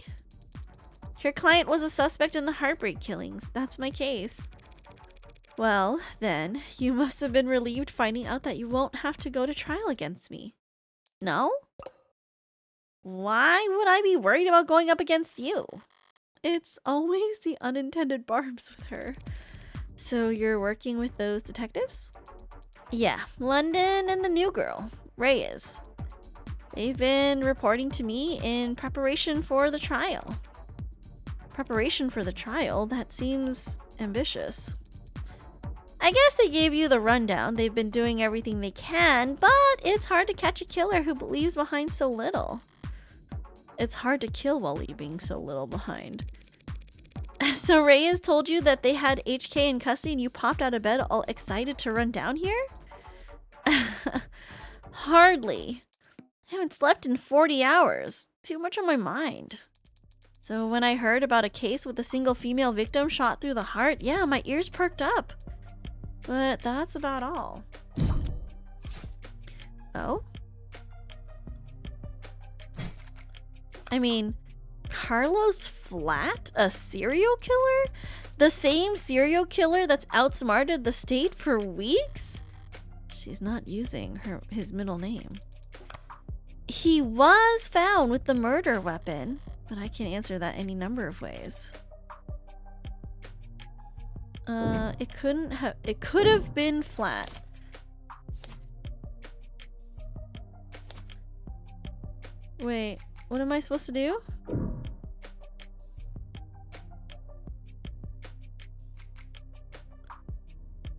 Your client was a suspect in the Heartbreak killings. That's my case. Well, then, you must have been relieved finding out that you won't have to go to trial against me. No? Why would I be worried about going up against you? It's always the unintended barbs with her. So you're working with those detectives? Yeah, London and the new girl, Reyes. They've been reporting to me in preparation for the trial. Preparation for the trial? That seems ambitious. I guess they gave you the rundown. They've been doing everything they can, but it's hard to catch a killer who leaves behind so little. It's hard to kill while leaving so little behind. So Reyes told you that they had HK in custody and you popped out of bed all excited to run down here? Hardly. I haven't slept in 40 hours. Too much on my mind. So when I heard about a case with a single female victim shot through the heart, yeah, my ears perked up. But that's about all. Oh? I mean, Carlos Flat, a serial killer? The same serial killer that's outsmarted the state for weeks? She's not using his middle name. He was found with the murder weapon, but I can answer that any number of ways. It could have been flat. Wait, what am I supposed to do?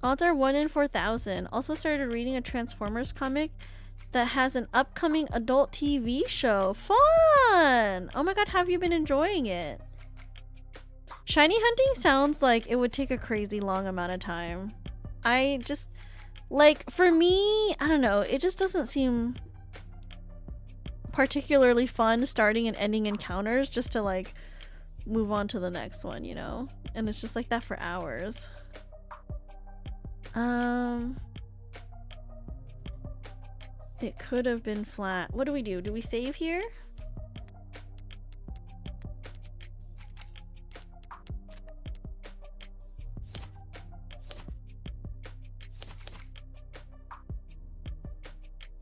Odds are 1 in 4,000. Also started reading a Transformers comic that has an upcoming adult TV show. Fun! Oh my god, have you been enjoying it? Shiny hunting sounds like it would take a crazy long amount of time. I just, like, for me, I don't know, it just doesn't seem particularly fun starting and ending encounters just to, like, move on to the next one, you know? And it's just like that for hours. It could have been flat. What do we do? Do we save here?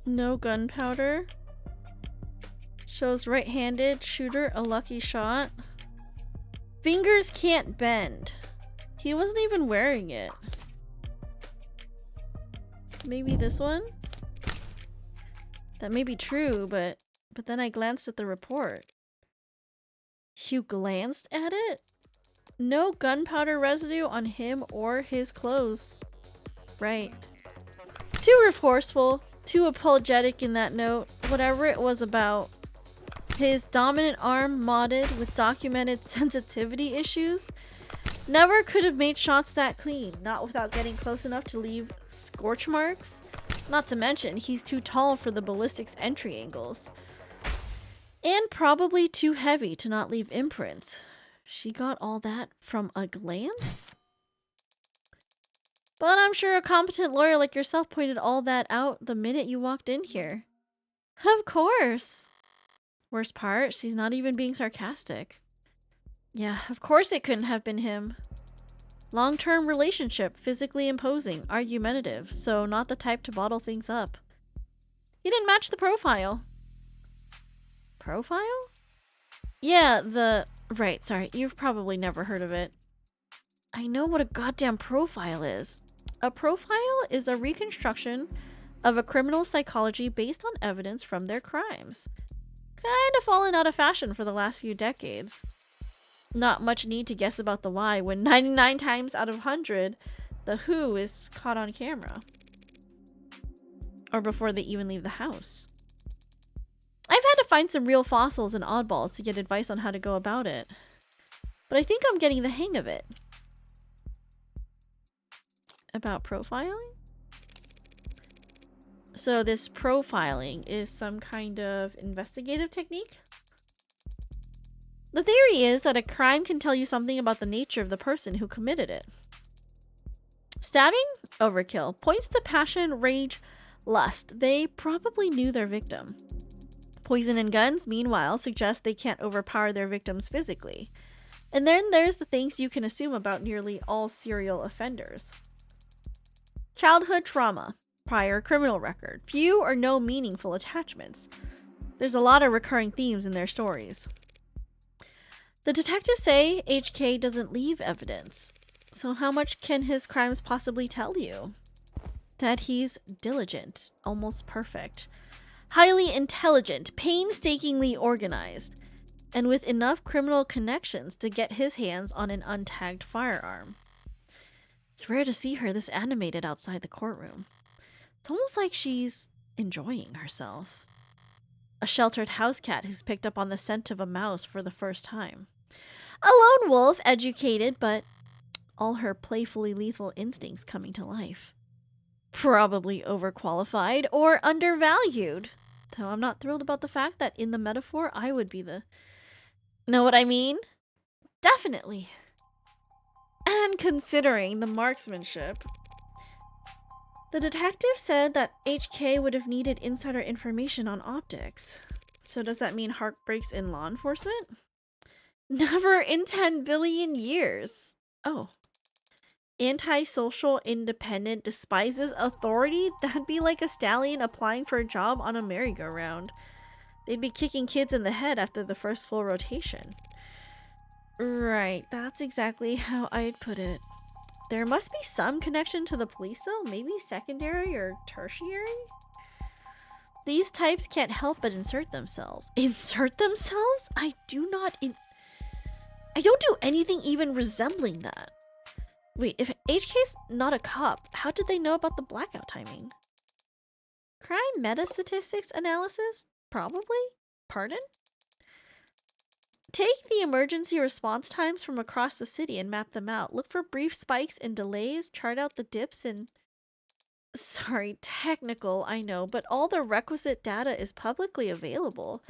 No gunpowder. Shows right-handed shooter a lucky shot. Fingers can't bend. He wasn't even wearing it. Maybe this one? That may be true, but then I glanced at the report. You glanced at it? No gunpowder residue on him or his clothes. Right. Too remorseful, too apologetic in that note, whatever it was about. His dominant arm modded with documented sensitivity issues. Never could have made shots that clean, not without getting close enough to leave scorch marks. Not to mention, he's too tall for the ballistics entry angles. And probably too heavy to not leave imprints. She got all that from a glance? But I'm sure a competent lawyer like yourself pointed all that out the minute you walked in here. Of course. Worst part, she's not even being sarcastic. Yeah, of course it couldn't have been him. Long-term relationship, physically imposing, argumentative, so not the type to bottle things up. He didn't match the profile. Profile? Yeah, right, sorry, you've probably never heard of it. I know what a goddamn profile is. A profile is a reconstruction of a criminal's psychology based on evidence from their crimes. Kind of fallen out of fashion for the last few decades. Not much need to guess about the why when 99 times out of 100, the who is caught on camera. Or before they even leave the house. I've had to find some real fossils and oddballs to get advice on how to go about it. But I think I'm getting the hang of it. About profiling? So this profiling is some kind of investigative technique? The theory is that a crime can tell you something about the nature of the person who committed it. Stabbing? Overkill. Points to passion, rage, lust. They probably knew their victim. Poison and guns, meanwhile, suggest they can't overpower their victims physically. And then there's the things you can assume about nearly all serial offenders. Childhood trauma. Prior criminal record. Few or no meaningful attachments. There's a lot of recurring themes in their stories. The detectives say HK doesn't leave evidence. So how much can his crimes possibly tell you? That he's diligent, almost perfect, highly intelligent, painstakingly organized, and with enough criminal connections to get his hands on an untagged firearm. It's rare to see her this animated outside the courtroom. It's almost like she's enjoying herself. A sheltered house cat who's picked up on the scent of a mouse for the first time. A lone wolf, educated, but all her playfully lethal instincts coming to life. Probably overqualified or undervalued. Though I'm not thrilled about the fact that in the metaphor, I would be the... Know what I mean? Definitely. And considering the marksmanship... The detective said that HK would have needed insider information on optics. So does that mean heartbreaks in law enforcement? Never in 10 billion years. Oh. Antisocial, independent, despises authority? That'd be like a stallion applying for a job on a merry-go-round. They'd be kicking kids in the head after the first full rotation. Right, that's exactly how I'd put it. There must be some connection to the police though, maybe secondary or tertiary? These types can't help but insert themselves. Insert themselves? I don't do anything even resembling that. Wait, if HK's not a cop, how did they know about the blackout timing? Crime meta-statistics analysis? Probably? Pardon? Take the emergency response times from across the city and map them out. Look for brief spikes and delays, chart out the dips and... Sorry, technical, I know, but all the requisite data is publicly available.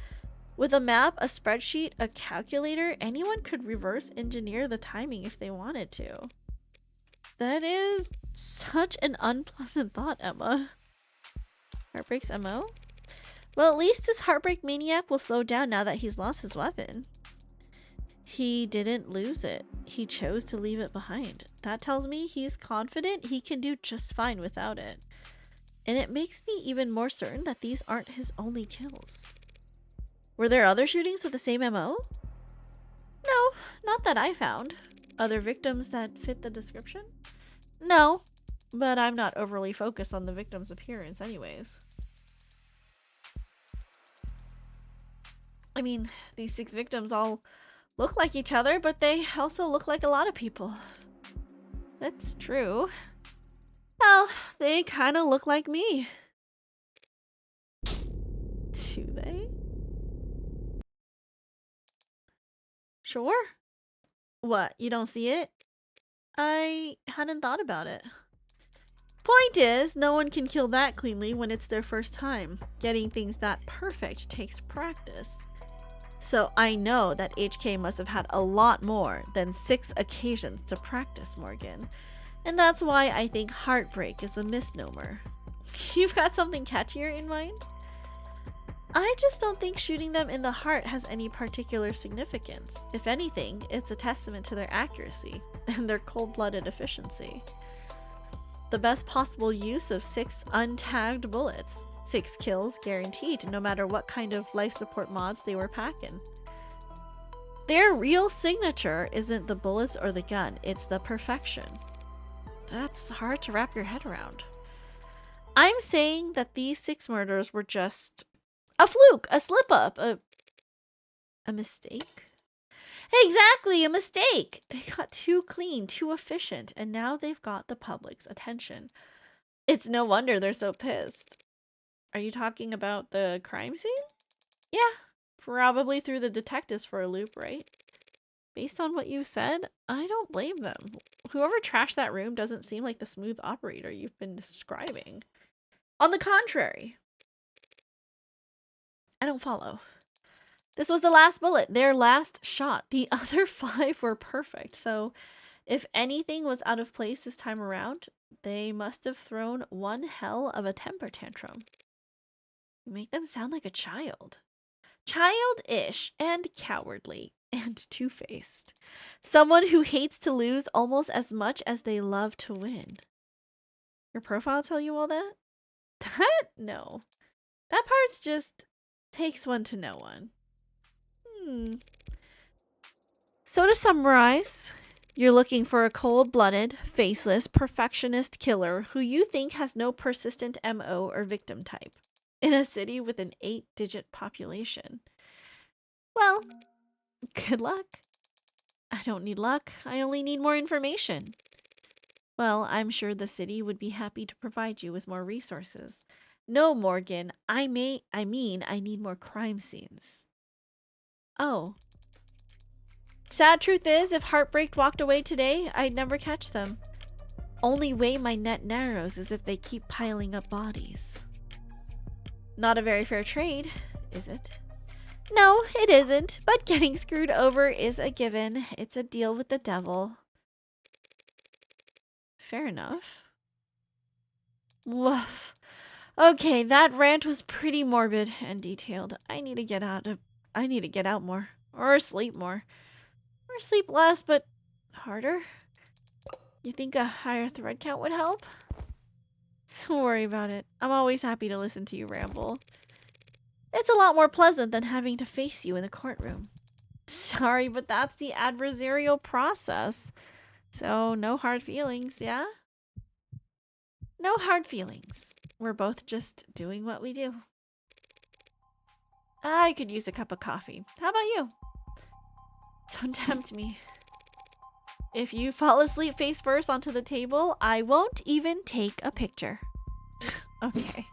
With a map, a spreadsheet, a calculator, anyone could reverse engineer the timing if they wanted to. That is such an unpleasant thought, Emma. Heartbreak's MO? Well, at least his heartbreak maniac will slow down now that he's lost his weapon. He didn't lose it. He chose to leave it behind. That tells me he's confident he can do just fine without it. And it makes me even more certain that these aren't his only kills. Were there other shootings with the same MO? No, not that I found. Other victims that fit the description? No, but I'm not overly focused on the victim's appearance anyways. I mean, these 6 victims all look like each other, but they also look like a lot of people. That's true. Well, they kind of look like me. Do they? Sure. What, you don't see it? I hadn't thought about it. Point is, no one can kill that cleanly when it's their first time. Getting things that perfect takes practice. So I know that HK must have had a lot more than 6 occasions to practice, Morgan. And that's why I think heartbreak is a misnomer. You've got something catchier in mind? I just don't think shooting them in the heart has any particular significance. If anything, it's a testament to their accuracy and their cold-blooded efficiency. The best possible use of 6 untagged bullets. 6 kills guaranteed, no matter what kind of life support mods they were packing. Their real signature isn't the bullets or the gun, it's the perfection. That's hard to wrap your head around. I'm saying that these 6 murders were just a fluke, a slip-up, a mistake? Exactly, a mistake! They got too clean, too efficient, and now they've got the public's attention. It's no wonder they're so pissed. Are you talking about the crime scene? Yeah, probably threw the detectives for a loop, right? Based on what you said, I don't blame them. Whoever trashed that room doesn't seem like the smooth operator you've been describing. On the contrary. I don't follow. This was the last bullet, their last shot. The other 5 were perfect, so if anything was out of place this time around, they must have thrown one hell of a temper tantrum. You make them sound like a child. Childish and cowardly and two-faced. Someone who hates to lose almost as much as they love to win. Your profile tell you all that? No. That part's just takes one to know one. So to summarize, you're looking for a cold-blooded, faceless, perfectionist killer who you think has no persistent MO or victim type in a city with an 8-digit population. Well, good luck. I don't need luck. I only need more information. Well, I'm sure the city would be happy to provide you with more resources. No, Morgan, I mean I need more crime scenes. Oh. Sad truth is, if Heartbreak walked away today, I'd never catch them. Only way my net narrows is if they keep piling up bodies. Not a very fair trade, is it? No, it isn't, but getting screwed over is a given. It's a deal with the devil. Fair enough. Woof. Okay, that rant was pretty morbid and detailed. I need to get out more. Or sleep more. Or sleep less, but harder. You think a higher thread count would help? Don't worry about it. I'm always happy to listen to you ramble. It's a lot more pleasant than having to face you in the courtroom. Sorry, but that's the adversarial process. So, no hard feelings, yeah? No hard feelings. We're both just doing what we do. I could use a cup of coffee. How about you? Don't tempt me. If you fall asleep face first onto the table, I won't even take a picture. Okay.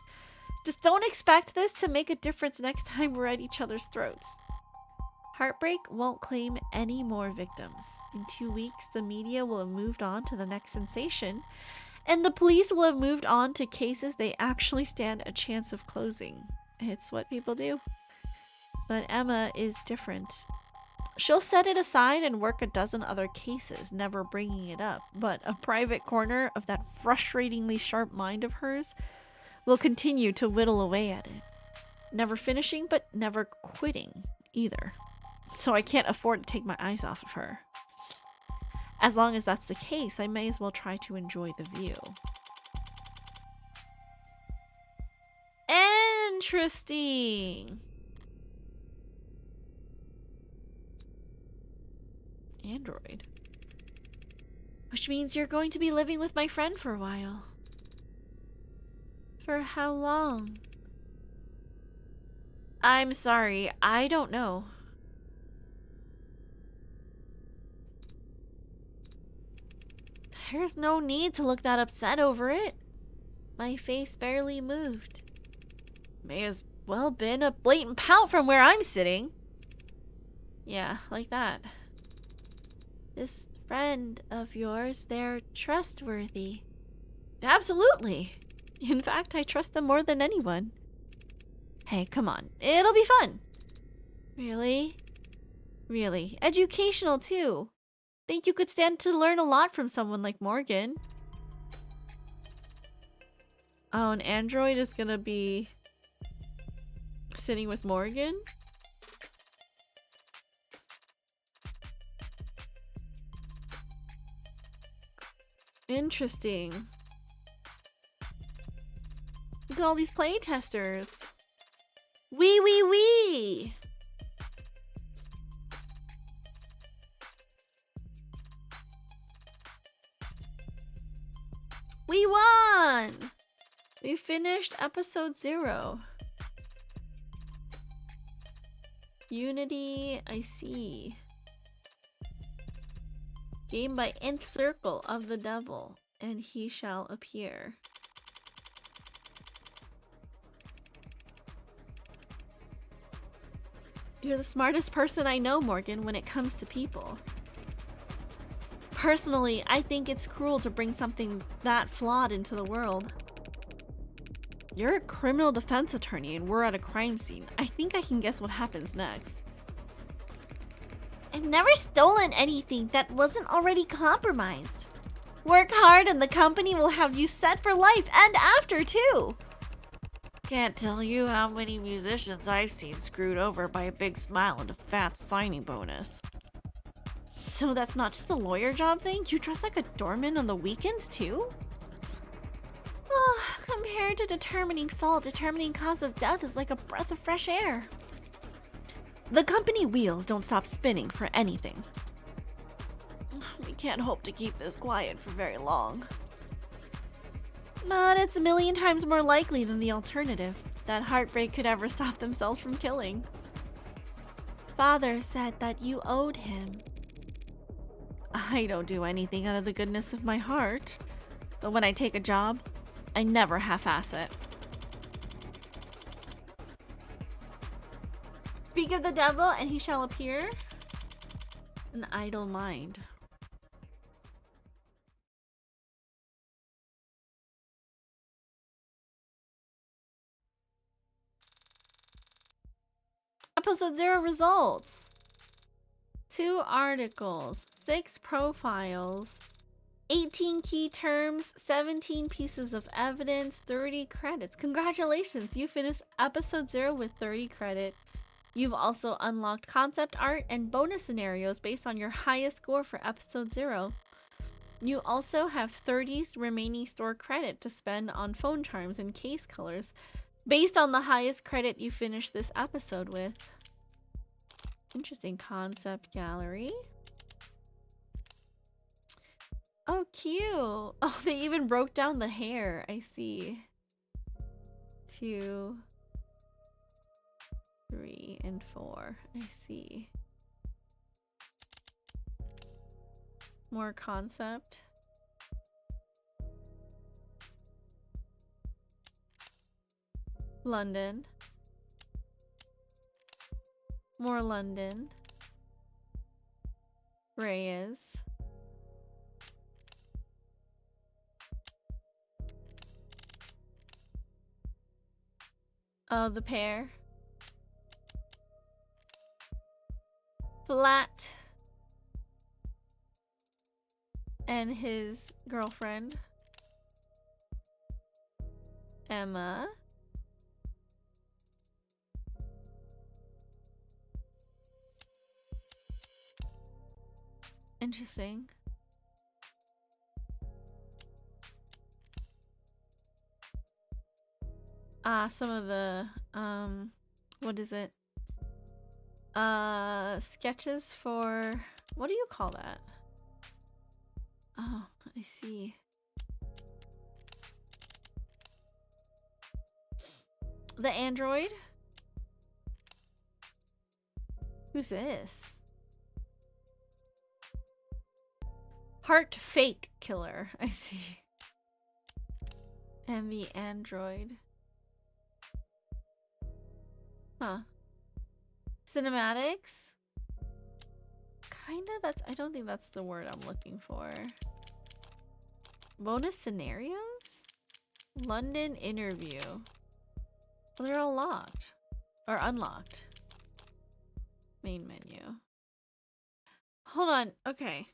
Just don't expect this to make a difference next time we're at each other's throats. Heartbreak won't claim any more victims. In 2 weeks, the media will have moved on to the next sensation, and the police will have moved on to cases they actually stand a chance of closing. It's what people do. But Emma is different. She'll set it aside and work a dozen other cases, never bringing it up. But a private corner of that frustratingly sharp mind of hers will continue to whittle away at it. Never finishing, but never quitting either. So I can't afford to take my eyes off of her. As long as that's the case, I may as well try to enjoy the view. Interesting. Android. Which means you're going to be living with my friend for a while. For how long? I'm sorry, I don't know. There's no need to look that upset over it. My face barely moved. May as well been a blatant pout from where I'm sitting. Yeah, like that. This friend of yours, they're trustworthy. Absolutely. In fact, I trust them more than anyone. Hey, come on. It'll be fun. Really? Really. Educational, too. Think you could stand to learn a lot from someone like Morgan. Oh, an android is gonna be sitting with Morgan? Interesting. Look at all these playtesters. Wee wee wee! We won! We finished episode 0. Unity, I see. Game by nth circle of the devil, and he shall appear. You're the smartest person I know, Morgan, when it comes to people. Personally, I think it's cruel to bring something that flawed into the world. You're a criminal defense attorney and we're at a crime scene. I think I can guess what happens next. I've never stolen anything that wasn't already compromised. Work hard and the company will have you set for life and after too. Can't tell you how many musicians I've seen screwed over by a big smile and a fat signing bonus. So that's not just a lawyer job thing? You dress like a doorman on the weekends too? Oh, compared to determining fault, determining cause of death is like a breath of fresh air. The company wheels don't stop spinning for anything. We can't hope to keep this quiet for very long. But it's a million times more likely than the alternative, that Heartbreak could ever stop themselves from killing. Father said that you owed him. I don't do anything out of the goodness of my heart. But when I take a job, I never half-ass it. Speak of the devil and he shall appear. An idle mind. Episode 0 results. 2 articles, 6 profiles, 18 key terms, 17 pieces of evidence, 30 credits. Congratulations, you finished episode 0 with 30 credit. You've also unlocked concept art and bonus scenarios based on your highest score for episode 0. You also have 30 remaining store credit to spend on phone charms and case colors, Based on the highest credit you finish this episode with. Interesting concept gallery. Oh, cute. Oh, they even broke down the hair. I see. 2, 3, and 4. I see. More concept. London. More London. Reyes. Oh, the pair. Flat. And his girlfriend. Emma. Interesting. Some of the, what is it? Sketches for, what do you call that? Oh, I see. The android? Who's this? Heart fake killer. I see. And the android. Huh. Cinematics? Kinda, that's, I don't think that's the word I'm looking for. Bonus scenarios? London interview. Well, they're all locked. Or unlocked. Main menu. Hold on, okay.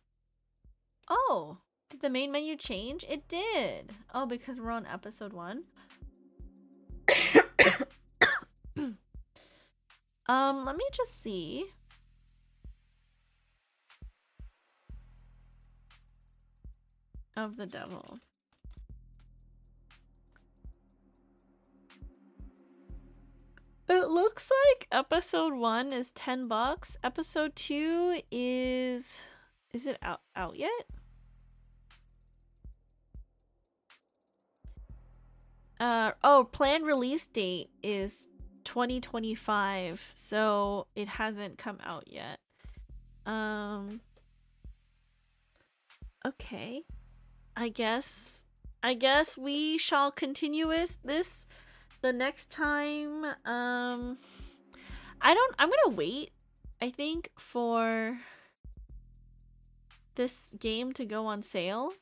Oh, did the main menu change? It did. Oh, because we're on episode 1. Let me just see. Of the devil. It looks like episode 1 is $10. Episode 2 is it out yet? Oh, planned release date is 2025, so it hasn't come out yet. Okay. I guess we shall continue this the next time. I'm gonna wait, I think, for this game to go on sale.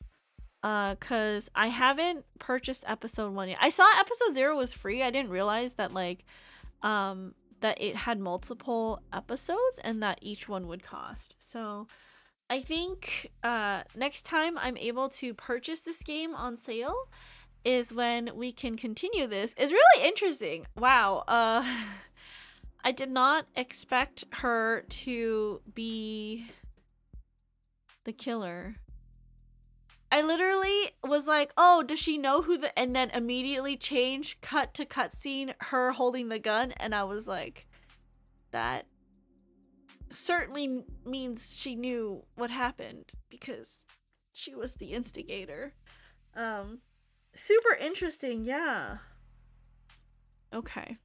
Cause I haven't purchased episode 1 yet. I saw episode 0 was free. I didn't realize that that it had multiple episodes and that each one would cost. So I think next time I'm able to purchase this game on sale is when we can continue this. It's really interesting. Wow. I did not expect her to be the killer. I literally was like, oh, does she know who the... And then immediately cut to cutscene, her holding the gun. And I was like, that certainly means she knew what happened because she was the instigator. Super interesting, yeah. Okay.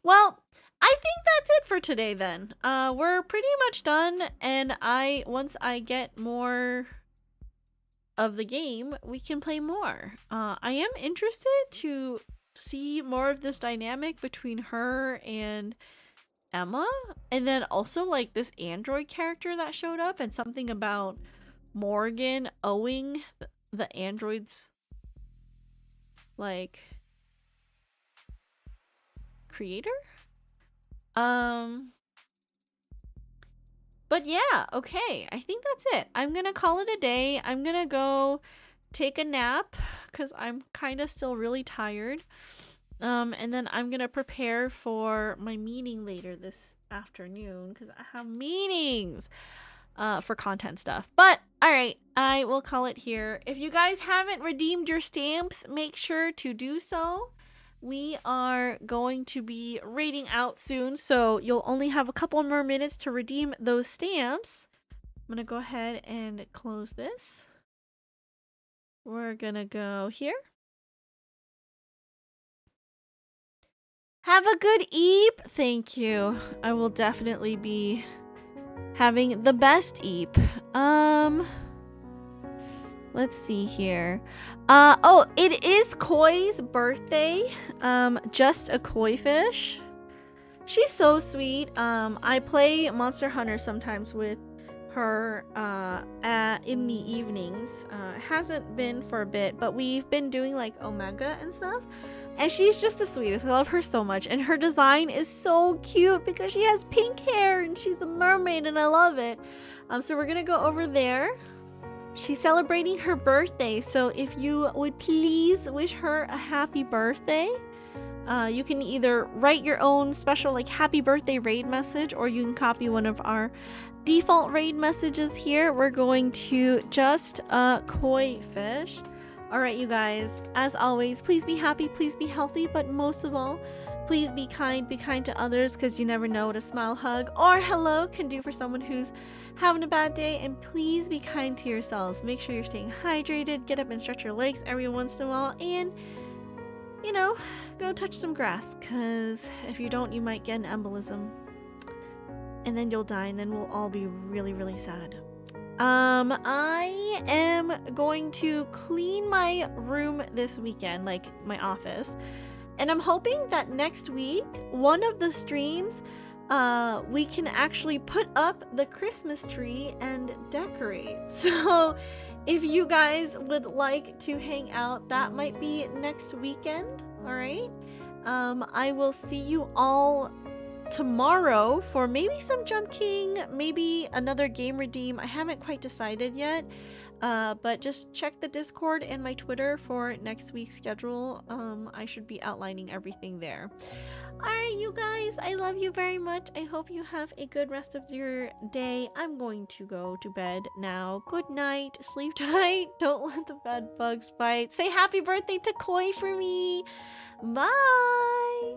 Well, I think that's it for today then. We're pretty much done, and once I get more of the game, we can play more. I am interested to see more of this dynamic between her and Emma, and then also like this android character that showed up, and something about Morgan owing the android's like creator. But yeah, okay, I think that's it. I'm gonna call it a day. I'm gonna go take a nap because I'm kind of still really tired. And then I'm gonna prepare for my meeting later this afternoon because I have meetings for content stuff. But all right, I will call it here. If you guys haven't redeemed your stamps, make sure to do so. we are going to be raiding out soon, so you'll only have a couple more minutes to redeem those stamps. I'm gonna go ahead and close this. We're gonna go here. Have a good Eep. Thank you. I will definitely be having the best Eep. Let's see here. Oh, it is Koi's birthday. Just a koi fish. She's so sweet. I play Monster Hunter sometimes with her in the evenings. It hasn't been for a bit, but we've been doing like Omega and stuff. And she's just the sweetest. I love her so much. And her design is so cute because she has pink hair and she's a mermaid and I love it. So we're gonna go over there. She's celebrating her birthday, so if you would please wish her a happy birthday. You can either write your own special like happy birthday raid message, or you can copy one of our default raid messages here. We're going to just koi fish. Alright, you guys, as always, please be happy, please be healthy, but most of all, please be kind to others, because you never know what a smile, hug, or hello can do for someone who's having a bad day. And please be kind to yourselves. Make sure you're staying hydrated, get up and stretch your legs every once in a while, and, you know, go touch some grass, because if you don't, you might get an embolism. And then you'll die, and then we'll all be really, really sad. I am going to clean my room this weekend, like my office. And I'm hoping that next week, one of the streams, we can actually put up the Christmas tree and decorate. So if you guys would like to hang out, that might be next weekend. All right. I will see you all tomorrow for maybe some Jump King, maybe another game redeem. I haven't quite decided yet, but just check the Discord and my Twitter for next week's schedule. I should be outlining everything there. Alright, you guys, I love you very much. I hope you have a good rest of your day. I'm going to go to bed now. Good night, sleep tight, don't let the bed bugs bite. Say happy birthday to Koi for me. Bye.